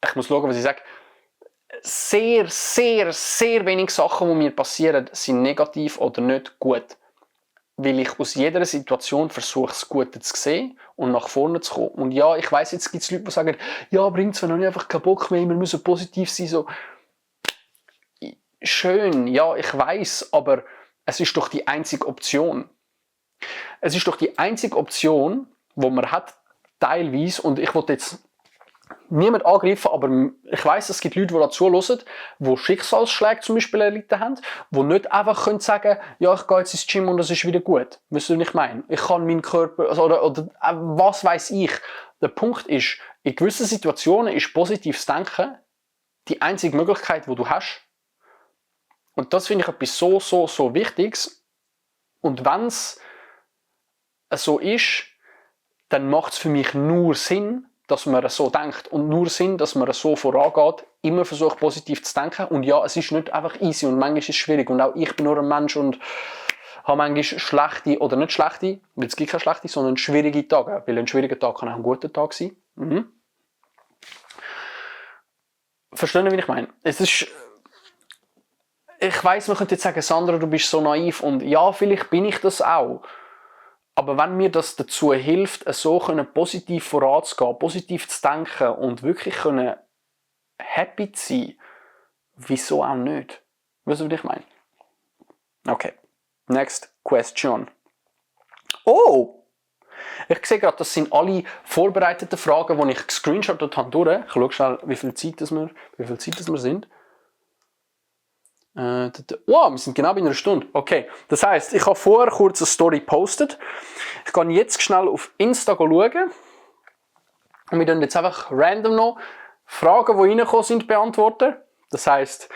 ich muss schauen, was ich sage, sehr, sehr, sehr wenig Sachen, die mir passieren, sind negativ oder nicht gut. weil ich aus jeder Situation versuche, das Gute zu sehen und nach vorne zu kommen. Und ja, ich weiss, jetzt gibt es Leute, die sagen, ja, bringt's, wenn ich einfach keinen Bock mehr, wir müssen positiv sein, so. Schön, ja, ich weiss, aber es ist doch die einzige Option. Es ist doch die einzige Option, die man hat, teilweise, und ich will jetzt niemand angreifen, aber ich weiss, es gibt Leute, die dazu hören, die Schicksalsschläge zum Beispiel erlitten haben, die nicht einfach können sagen, ja, ich gehe jetzt ins Gym und es ist wieder gut. Weißt du, was ich meine? Ich kann meinen Körper, oder was weiss ich. Der Punkt ist, in gewissen Situationen ist positives Denken die einzige Möglichkeit, die du hast. Und das finde ich etwas so Wichtiges. Und wenn es so ist, dann macht es für mich nur Sinn, dass man so denkt. Und nur Sinn, dass man so vorangeht, immer versucht, positiv zu denken. Und ja, es ist nicht einfach easy und manchmal ist es schwierig. Und auch ich bin nur ein Mensch und habe manchmal schlechte, oder nicht schlechte, weil es gibt keine schlechte, sondern schwierige Tage. Weil ein schwieriger Tag kann auch ein guter Tag sein. Verstehen Sie, wie ich meine? Es ist... Ich weiss, man könnte jetzt sagen, Sandra, du bist so naiv. Und ja, vielleicht bin ich das auch. Aber wenn mir das dazu hilft, so positiv voranzugehen, positiv zu denken und wirklich happy zu sein, wieso auch nicht? Weißt du, was ich meine? Okay, next question. Oh! Ich sehe gerade, das sind alle vorbereiteten Fragen, die ich gescreenshottet habe durch. Ich schaue schnell, wie viel Zeit wir sind. Wow, wir sind genau bei einer Stunde. Okay, das heisst, ich habe vorher kurz eine Story gepostet. Ich gehe jetzt schnell auf Insta schauen. Und wir dann jetzt einfach random noch Fragen, die reingekommen sind, beantworten. Das heisst,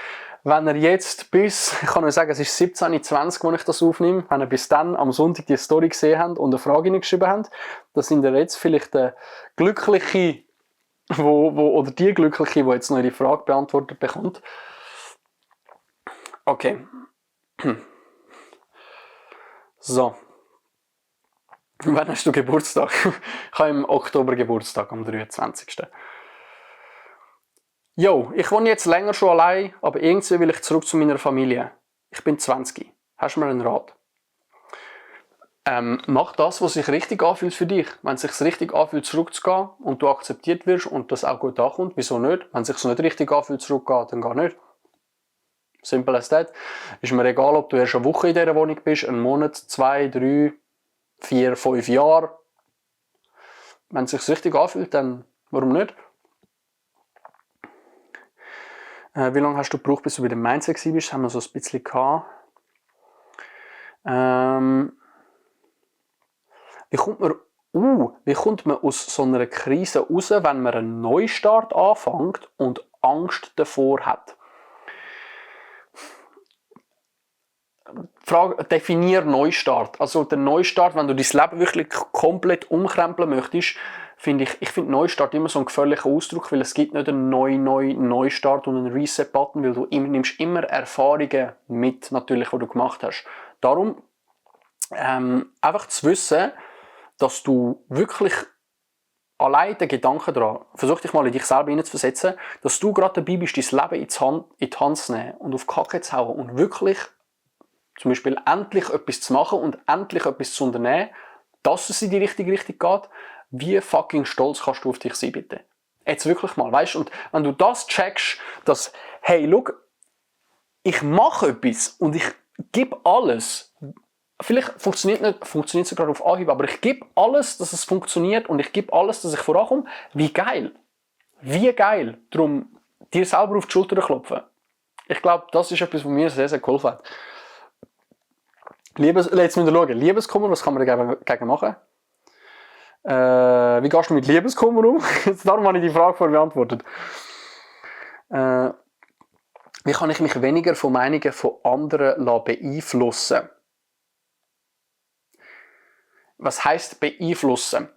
wenn ihr jetzt bis, ich kann euch sagen, es ist 17:20 Uhr, als ich das aufnehme, wenn ihr bis dann am Sonntag die Story gesehen habt und eine Frage hineingeschrieben habt, dann sind ihr jetzt vielleicht der Glückliche, oder die Glückliche, die jetzt noch ihre Frage beantwortet bekommt. Okay. So. Wann hast du Geburtstag? Ich habe im Oktober Geburtstag, am 23. Jo, ich wohne jetzt länger schon allein, aber irgendwie will ich zurück zu meiner Familie. Ich bin 20. Hast du mir einen Rat? Mach das, was sich richtig anfühlt für dich. Wenn es sich richtig anfühlt, zurückzugehen und du akzeptiert wirst und das auch gut ankommt, wieso nicht? Wenn es sich nicht richtig anfühlt, zurückgehen, dann gar nicht. Simple as that. Ist mir egal, ob du erst eine Woche in dieser Wohnung bist, einen Monat, 2, 3, 4, 5 Jahre. Wenn es sich richtig anfühlt, dann warum nicht? Wie lange hast du gebraucht, bis du bei dem Mindset warst? Das haben wir so ein bisschen gehabt. Wie kommt man aus so einer Krise raus, wenn man einen Neustart anfängt und Angst davor hat? Definier Neustart. Also der Neustart, wenn du dein Leben wirklich komplett umkrempeln möchtest, finde Neustart immer so ein gefährlicher Ausdruck, weil es gibt nicht einen Neustart und einen Reset-Button, weil du nimmst immer Erfahrungen mit, natürlich, die du gemacht hast. Darum einfach zu wissen, dass du wirklich allein den Gedanken daran, versuch dich mal in dich selber hineinzuversetzen, dass du gerade dabei bist, dein Leben in die Hand zu nehmen und auf die Kacke zu hauen und wirklich zum Beispiel endlich etwas zu machen und endlich etwas zu unternehmen, dass es in die richtige Richtung geht. Wie fucking stolz kannst du auf dich sein, bitte? Jetzt wirklich mal, weißt du? Und wenn du das checkst, dass, hey, schau, ich mache etwas und ich gebe alles. Vielleicht funktioniert es gerade auf Anhieb, aber ich gebe alles, dass es funktioniert und ich gebe alles, dass ich vorankomme. Wie geil! Wie geil! Darum dir selber auf die Schulter klopfen. Ich glaube, das ist etwas, was mir sehr, sehr geholfen hat. Jetzt müssen wir schauen. Liebeskummer, was kann man dagegen machen? Wie gehst du mit Liebeskummer um? Darum habe ich die Frage vorher beantwortet. Wie kann ich mich weniger von Meinungen von anderen beeinflussen? Was heisst beeinflussen?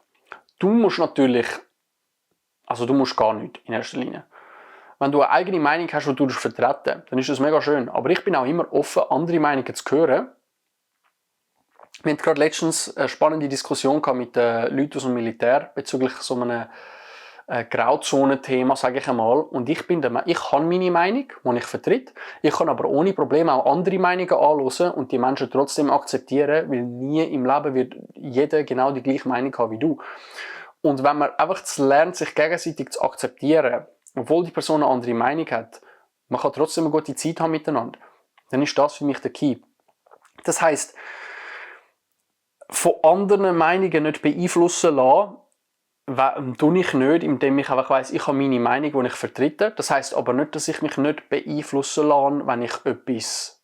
Du musst gar nichts in erster Linie. Wenn du eine eigene Meinung hast, die du vertreten, dann ist das mega schön. Aber ich bin auch immer offen, andere Meinungen zu hören. Wir hatten gerade letztens eine spannende Diskussion mit den Leuten aus dem Militär bezüglich so einem Grauzone-Thema, sage ich einmal. Und ich habe meine Meinung, die ich vertrete. Ich kann aber ohne Probleme auch andere Meinungen anhören und die Menschen trotzdem akzeptieren, weil nie im Leben wird jeder genau die gleiche Meinung haben wie du. Und wenn man einfach lernt, sich gegenseitig zu akzeptieren, obwohl die Person eine andere Meinung hat, man kann trotzdem eine gute Zeit haben miteinander, dann ist das für mich der Key. Das heisst, von anderen Meinungen nicht beeinflussen lassen, tue ich nicht, indem ich einfach weiss, ich habe meine Meinung, die ich vertrete. Das heisst aber nicht, dass ich mich nicht beeinflussen lasse, wenn ich etwas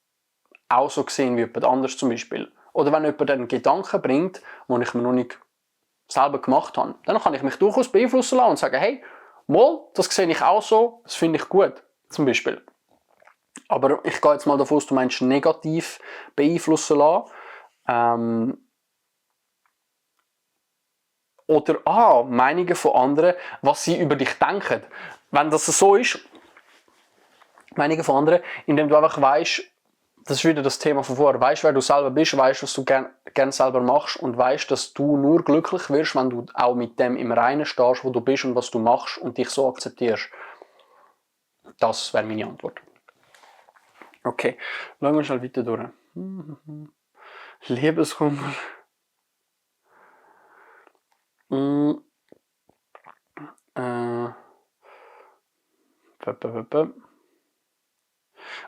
auch so sehe wie jemand anderes zum Beispiel. Oder wenn jemand einen Gedanken bringt, den ich mir noch nicht selber gemacht habe. Dann kann ich mich durchaus beeinflussen lassen und sagen, hey, mal, das sehe ich auch so, das finde ich gut, zum Beispiel. Aber ich gehe jetzt mal davon aus, du meinst negativ beeinflussen lassen. Oder Meinungen von anderen, was sie über dich denken. Wenn das so ist, Meinungen von anderen, indem du einfach weißt, das ist wieder das Thema von vorher, weißt, wer du selber bist, weißt, was du gern selber machst und weißt, dass du nur glücklich wirst, wenn du auch mit dem im Reinen stehst, wo du bist und was du machst und dich so akzeptierst. Das wäre meine Antwort. Okay, schauen wir schnell weiter durch. Liebeskummer.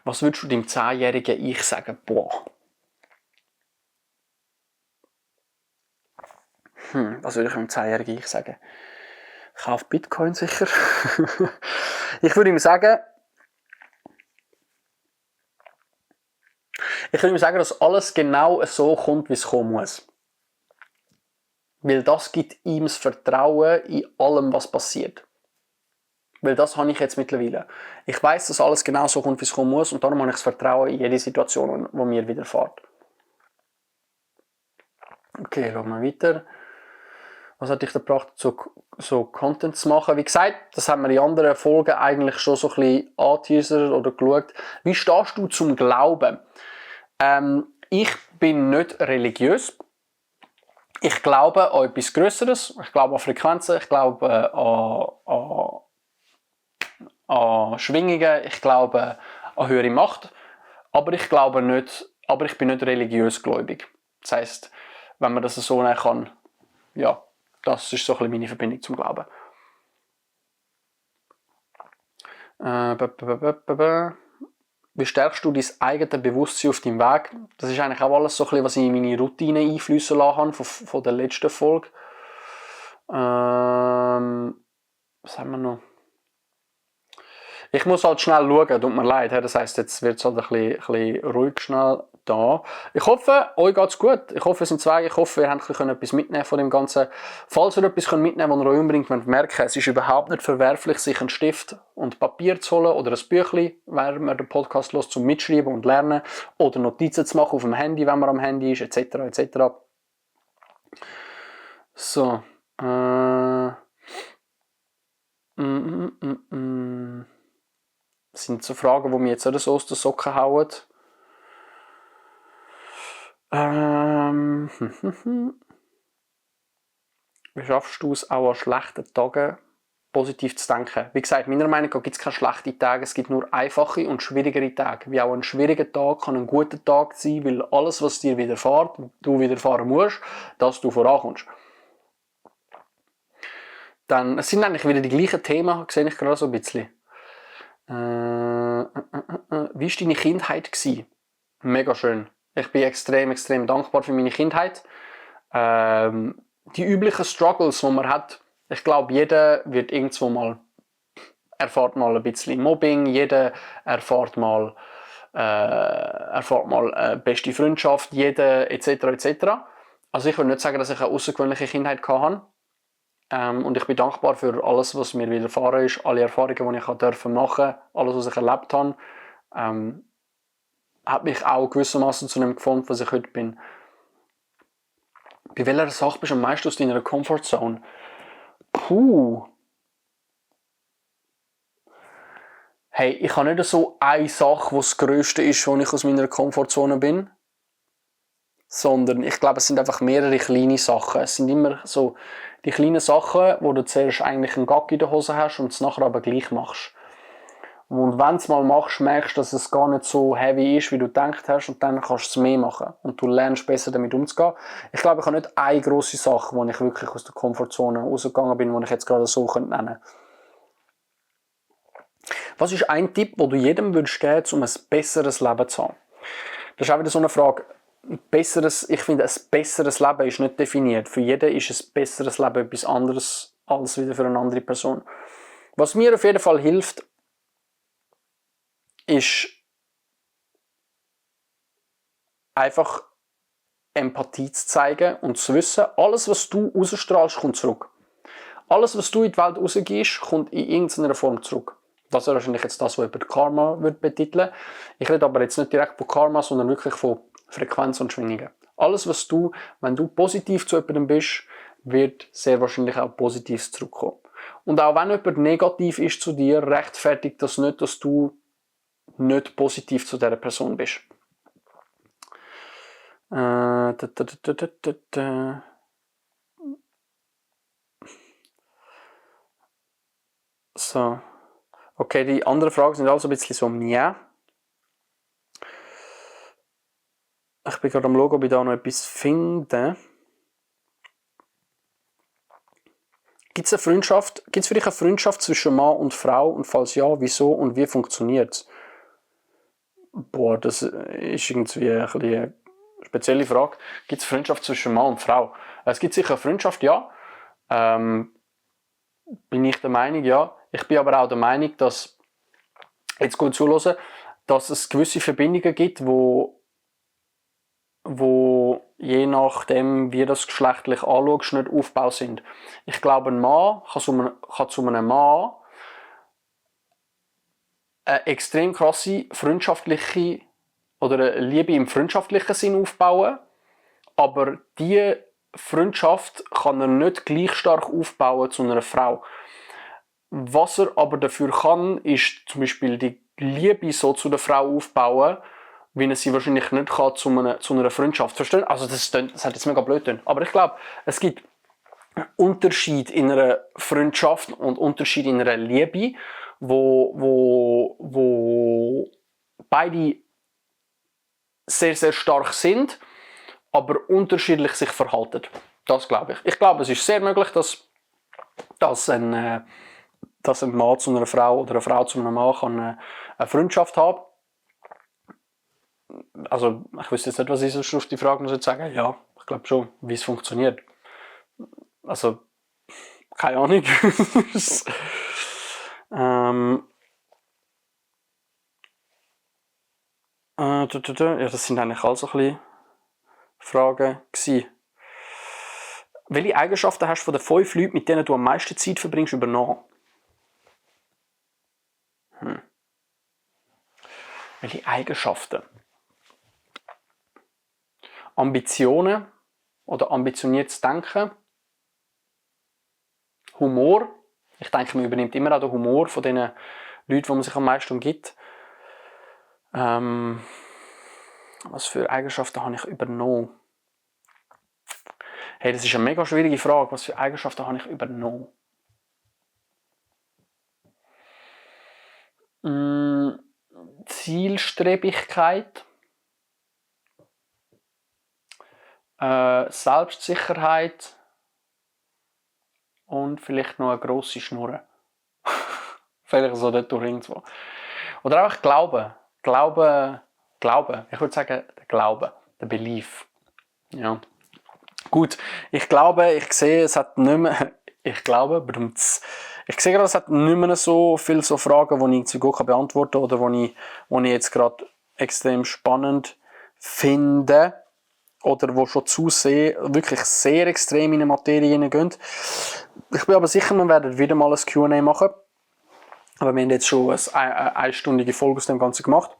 Was würdest du deinem 10-jährigen Ich sagen? Was würde ich dem 10-jährigen Ich sagen? Kauf Bitcoin sicher. Ich würde ihm sagen, dass alles genau so kommt, wie es kommen muss. Weil das gibt ihm das Vertrauen in allem, was passiert. Weil das habe ich jetzt mittlerweile. Ich weiss, dass alles genau so kommt, wie es kommen muss und darum habe ich das Vertrauen in jede Situation, die mir widerfährt. Okay, schauen wir weiter. Was hat dich gebracht, so Content zu machen? Wie gesagt, das haben wir in anderen Folgen eigentlich schon so ein bisschen angeteasert oder geschaut. Wie stehst du zum Glauben? Ich bin nicht religiös. Ich glaube an etwas Grösseres. Ich glaube an Frequenzen. Ich glaube an Schwingungen. Ich glaube an höhere Macht. Aber ich bin nicht religiös gläubig. Das heisst, wenn man das so nennen kann, ja, das ist so ein bisschen meine Verbindung zum Glauben. Wie stärkst du dein eigenes Bewusstsein auf deinem Weg? Das ist eigentlich auch alles so ein bisschen, was ich in meine Routine einfließen lassen habe von der letzten Folge. Was haben wir noch? Ich muss halt schnell schauen, tut mir leid. Das heisst, jetzt wird es halt ein bisschen ruhig schnell da. Ich hoffe, euch geht es gut. Ich hoffe, es sind zwei. Ich hoffe, ihr habt etwas mitnehmen von dem Ganzen. Falls ihr etwas mitnehmen könnt, das ihr euch unbedingt merken, es ist überhaupt nicht verwerflich, sich einen Stift und Papier zu holen oder ein Büchlein, während man den Podcast hört, zum Mitschreiben und Lernen oder Notizen zu machen auf dem Handy, wenn man am Handy ist, etc. etc. So. Das sind so Fragen, die mir jetzt auch so aus den Socken hauen. Wie schaffst du es auch an schlechten Tagen positiv zu denken? Wie gesagt, meiner Meinung nach gibt es keine schlechten Tage, es gibt nur einfache und schwierigere Tage. Wie auch ein schwieriger Tag kann ein guter Tag sein, weil alles, was dir widerfährt, du widerfahren musst, dass du vorankommst. Dann, es sind eigentlich wieder die gleichen Themen, sehe ich gerade so ein bisschen. Wie war deine Kindheit gewesen? Mega schön. Ich bin extrem, extrem dankbar für meine Kindheit. Die üblichen Struggles, die man hat, ich glaube, jeder wird irgendwo mal erfährt mal ein bisschen Mobbing, jeder erfährt mal beste Freundschaft, jeder etc. etc. Also ich würde nicht sagen, dass ich eine außergewöhnliche Kindheit hatte. Und ich bin dankbar für alles, was mir widerfahren ist, alle Erfahrungen, die ich machen durfte, alles, was ich erlebt habe. Hat mich auch gewissermaßen zu dem gefunden, was ich heute bin. Bei welcher Sache bist du am meisten aus deiner Comfortzone? Hey, ich habe nicht so eine Sache, die das Grösste ist, wo ich aus meiner Komfortzone bin. Sondern ich glaube, es sind einfach mehrere kleine Sachen. Es sind immer so die kleinen Sachen, wo du zuerst eigentlich einen Gag in der Hose hast und es nachher aber gleich machst. Und wenn du es mal machst, merkst du, dass es gar nicht so heavy ist, wie du gedacht hast, und dann kannst du es mehr machen. Und du lernst besser damit umzugehen. Ich glaube, ich habe nicht eine grosse Sache, wo ich wirklich aus der Komfortzone rausgegangen bin, die ich jetzt gerade so nennen könnte. Was ist ein Tipp, den du jedem würdest geben, um ein besseres Leben zu haben? Das ist auch wieder so eine Frage. Ich finde, ein besseres Leben ist nicht definiert. Für jeden ist ein besseres Leben etwas anderes als wieder für eine andere Person. Was mir auf jeden Fall hilft, ist einfach Empathie zu zeigen und zu wissen, alles, was du rausstrahlst, kommt zurück. Alles, was du in die Welt rausgibst, kommt in irgendeiner Form zurück. Das ist wahrscheinlich jetzt das, was über Karma wird betiteln. Ich rede aber jetzt nicht direkt von Karma, sondern wirklich von Frequenz und Schwingungen. Alles, was du, wenn du positiv zu jemandem bist, wird sehr wahrscheinlich auch positiv zurückkommen. Und auch wenn jemand negativ ist zu dir, rechtfertigt das nicht, dass du nicht positiv zu dieser Person bist. So. Okay, die anderen Fragen sind also ein bisschen so ja. Ich bin gerade am schauen, ob ich da noch etwas finde. Gibt es für dich eine Freundschaft zwischen Mann und Frau? Und falls ja, wieso und wie funktioniert es? Boah, das ist irgendwie ein bisschen eine spezielle Frage. Gibt es Freundschaft zwischen Mann und Frau? Es gibt sicher Freundschaft, ja. Bin ich der Meinung, ja. Ich bin aber auch der Meinung, dass, jetzt gut zuhören, dass es gewisse Verbindungen gibt, wo je nachdem, wie das geschlechtlich anschaust, nicht aufgebaut sind. Ich glaube, ein Mann kann zu einem Mann eine extrem krasse freundschaftliche oder eine Liebe im freundschaftlichen Sinn aufbauen, aber diese Freundschaft kann er nicht gleich stark aufbauen zu einer Frau. Was er aber dafür kann, ist zum Beispiel die Liebe so zu der Frau aufbauen, wie er sie wahrscheinlich nicht kann zu einer Freundschaft. Verstehen? Also das hat jetzt mega blöd getan. Aber ich glaube, es gibt einen Unterschied in einer Freundschaft und Unterschied in einer Liebe, wo beide sehr, sehr stark sind, aber unterschiedlich sich verhalten. Das glaube ich. Ich glaube, es ist sehr möglich, dass ein Mann zu einer Frau oder eine Frau zu einem Mann kann eine Freundschaft haben. Also, ich wüsste jetzt nicht, was ich sonst auf die Frage muss sagen. Ja, ich glaube schon, wie es funktioniert. Also, keine Ahnung. Ja, das sind eigentlich all so ein bisschen Fragen gewesen. Welche Eigenschaften hast du von den 5 Leuten, mit denen du am meisten Zeit verbringst, übernommen? Welche Eigenschaften? Ambitionen oder ambitioniertes Denken. Humor. Ich denke, man übernimmt immer auch den Humor von den Leuten, die man sich am meisten umgibt. Was für Eigenschaften habe ich übernommen? Hey, das ist eine mega schwierige Frage. Was für Eigenschaften habe ich übernommen? Zielstrebigkeit. Selbstsicherheit. Und vielleicht noch eine grosse Schnurre. Vielleicht so dort durch irgendwo. Oder einfach Glauben. Glauben. Ich würde sagen, der Glaube. Der Belief. Ja. Gut, ich glaube, ich sehe, es hat nicht mehr. Ich sehe gerade, es hat nicht mehr so viele so Fragen, die ich zu gut beantworten kann oder die ich jetzt gerade extrem spannend finde. Oder wo schon wirklich sehr extrem in eine Materie hineingehen. Ich bin aber sicher, wir werden wieder mal ein Q&A machen. Aber wir haben jetzt schon eine einstündige Folge aus dem Ganzen gemacht.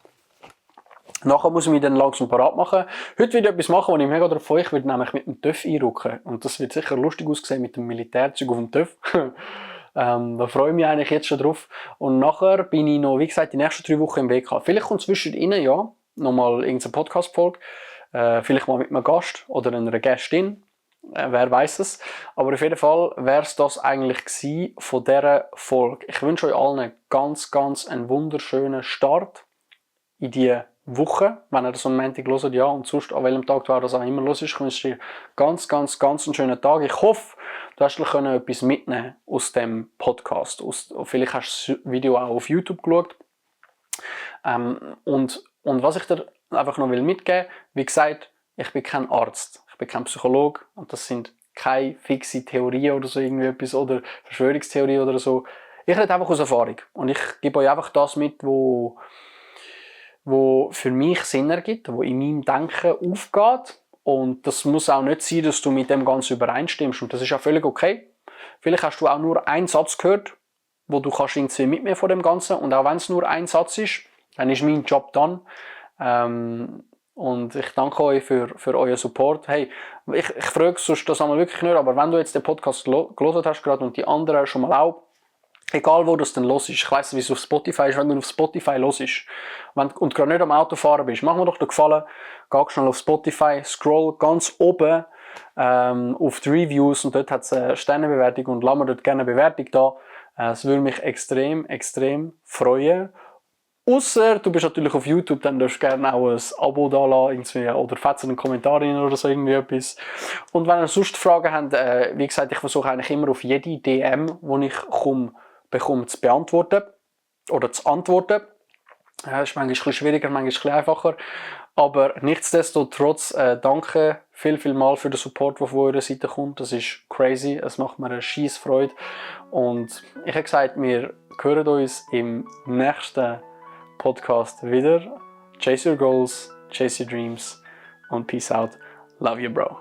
Nachher muss ich mich dann langsam parat machen. Heute will ich etwas machen, wo ich mega darauf freue. Ich werde nämlich mit dem TÜV einrücken. Und das wird sicher lustig aussehen mit dem Militärzeug auf dem TÜV. Da freue ich mich eigentlich jetzt schon drauf. Und nachher bin ich noch, wie gesagt, die nächsten 3 Wochen im WK. Vielleicht kommt zwischendrin, ja, nochmal irgendeine Podcast-Folge. Vielleicht mal mit einem Gast oder einer Gästin. Wer weiß es. Aber auf jeden Fall wäre es das eigentlich gewesen von dieser Folge. Ich wünsche euch allen ganz einen wunderschönen Start in die Woche, wenn ihr das am Montag hört, ja, und sonst an welchem Tag du das auch immer los ist, ich wünsche dir ganz einen schönen Tag. Ich hoffe, du hast etwas mitnehmen aus dem Podcast. Vielleicht hast du das Video auch auf YouTube geschaut. Und was ich dir einfach noch mitgeben will, wie gesagt, ich bin kein Arzt, ich bin kein Psychologe und das sind keine fixe Theorien oder so irgendwie etwas oder Verschwörungstheorie oder so. Ich rede einfach aus Erfahrung und ich gebe euch einfach das mit, wo für mich Sinn ergibt, wo in meinem Denken aufgeht. Und das muss auch nicht sein, dass du mit dem Ganzen übereinstimmst. Und das ist auch völlig okay. Vielleicht hast du auch nur einen Satz gehört, wo du kannst irgendwie mitnehmen von dem Ganzen. Und auch wenn es nur ein Satz ist, dann ist mein Job dann. Und ich danke euch für euren Support. Hey, ich frage sonst das einmal wirklich nicht, aber wenn du jetzt den Podcast gehört hast gerade und die anderen schon mal auch, egal wo du es dann hörst, ich weiss, wie es auf Spotify ist, wenn du auf Spotify hörst und gerade nicht am Autofahren bist, mach mir doch den Gefallen, geh schnell auf Spotify, scroll ganz oben auf die Reviews und dort hat es eine Sternebewertung und lass mir dort gerne eine Bewertung da. Es würde mich extrem freuen. Ausser du bist natürlich auf YouTube, dann darfst du gerne auch ein Abo da lassen oder fetzen einen Kommentar rein oder so irgendwie etwas. Und wenn ihr sonst Fragen habt, wie gesagt, ich versuche eigentlich immer auf jede DM, die ich bekomme, zu beantworten oder zu antworten. Das ist manchmal ein bisschen schwieriger, manchmal ein bisschen einfacher. Aber nichtsdestotrotz danke viel mal für den Support, der von eurer Seite kommt. Das ist crazy, es macht mir eine Scheissfreude. Und ich habe gesagt, wir hören uns im nächsten Podcast wieder. Chase your goals, chase your dreams und peace out. Love you, bro.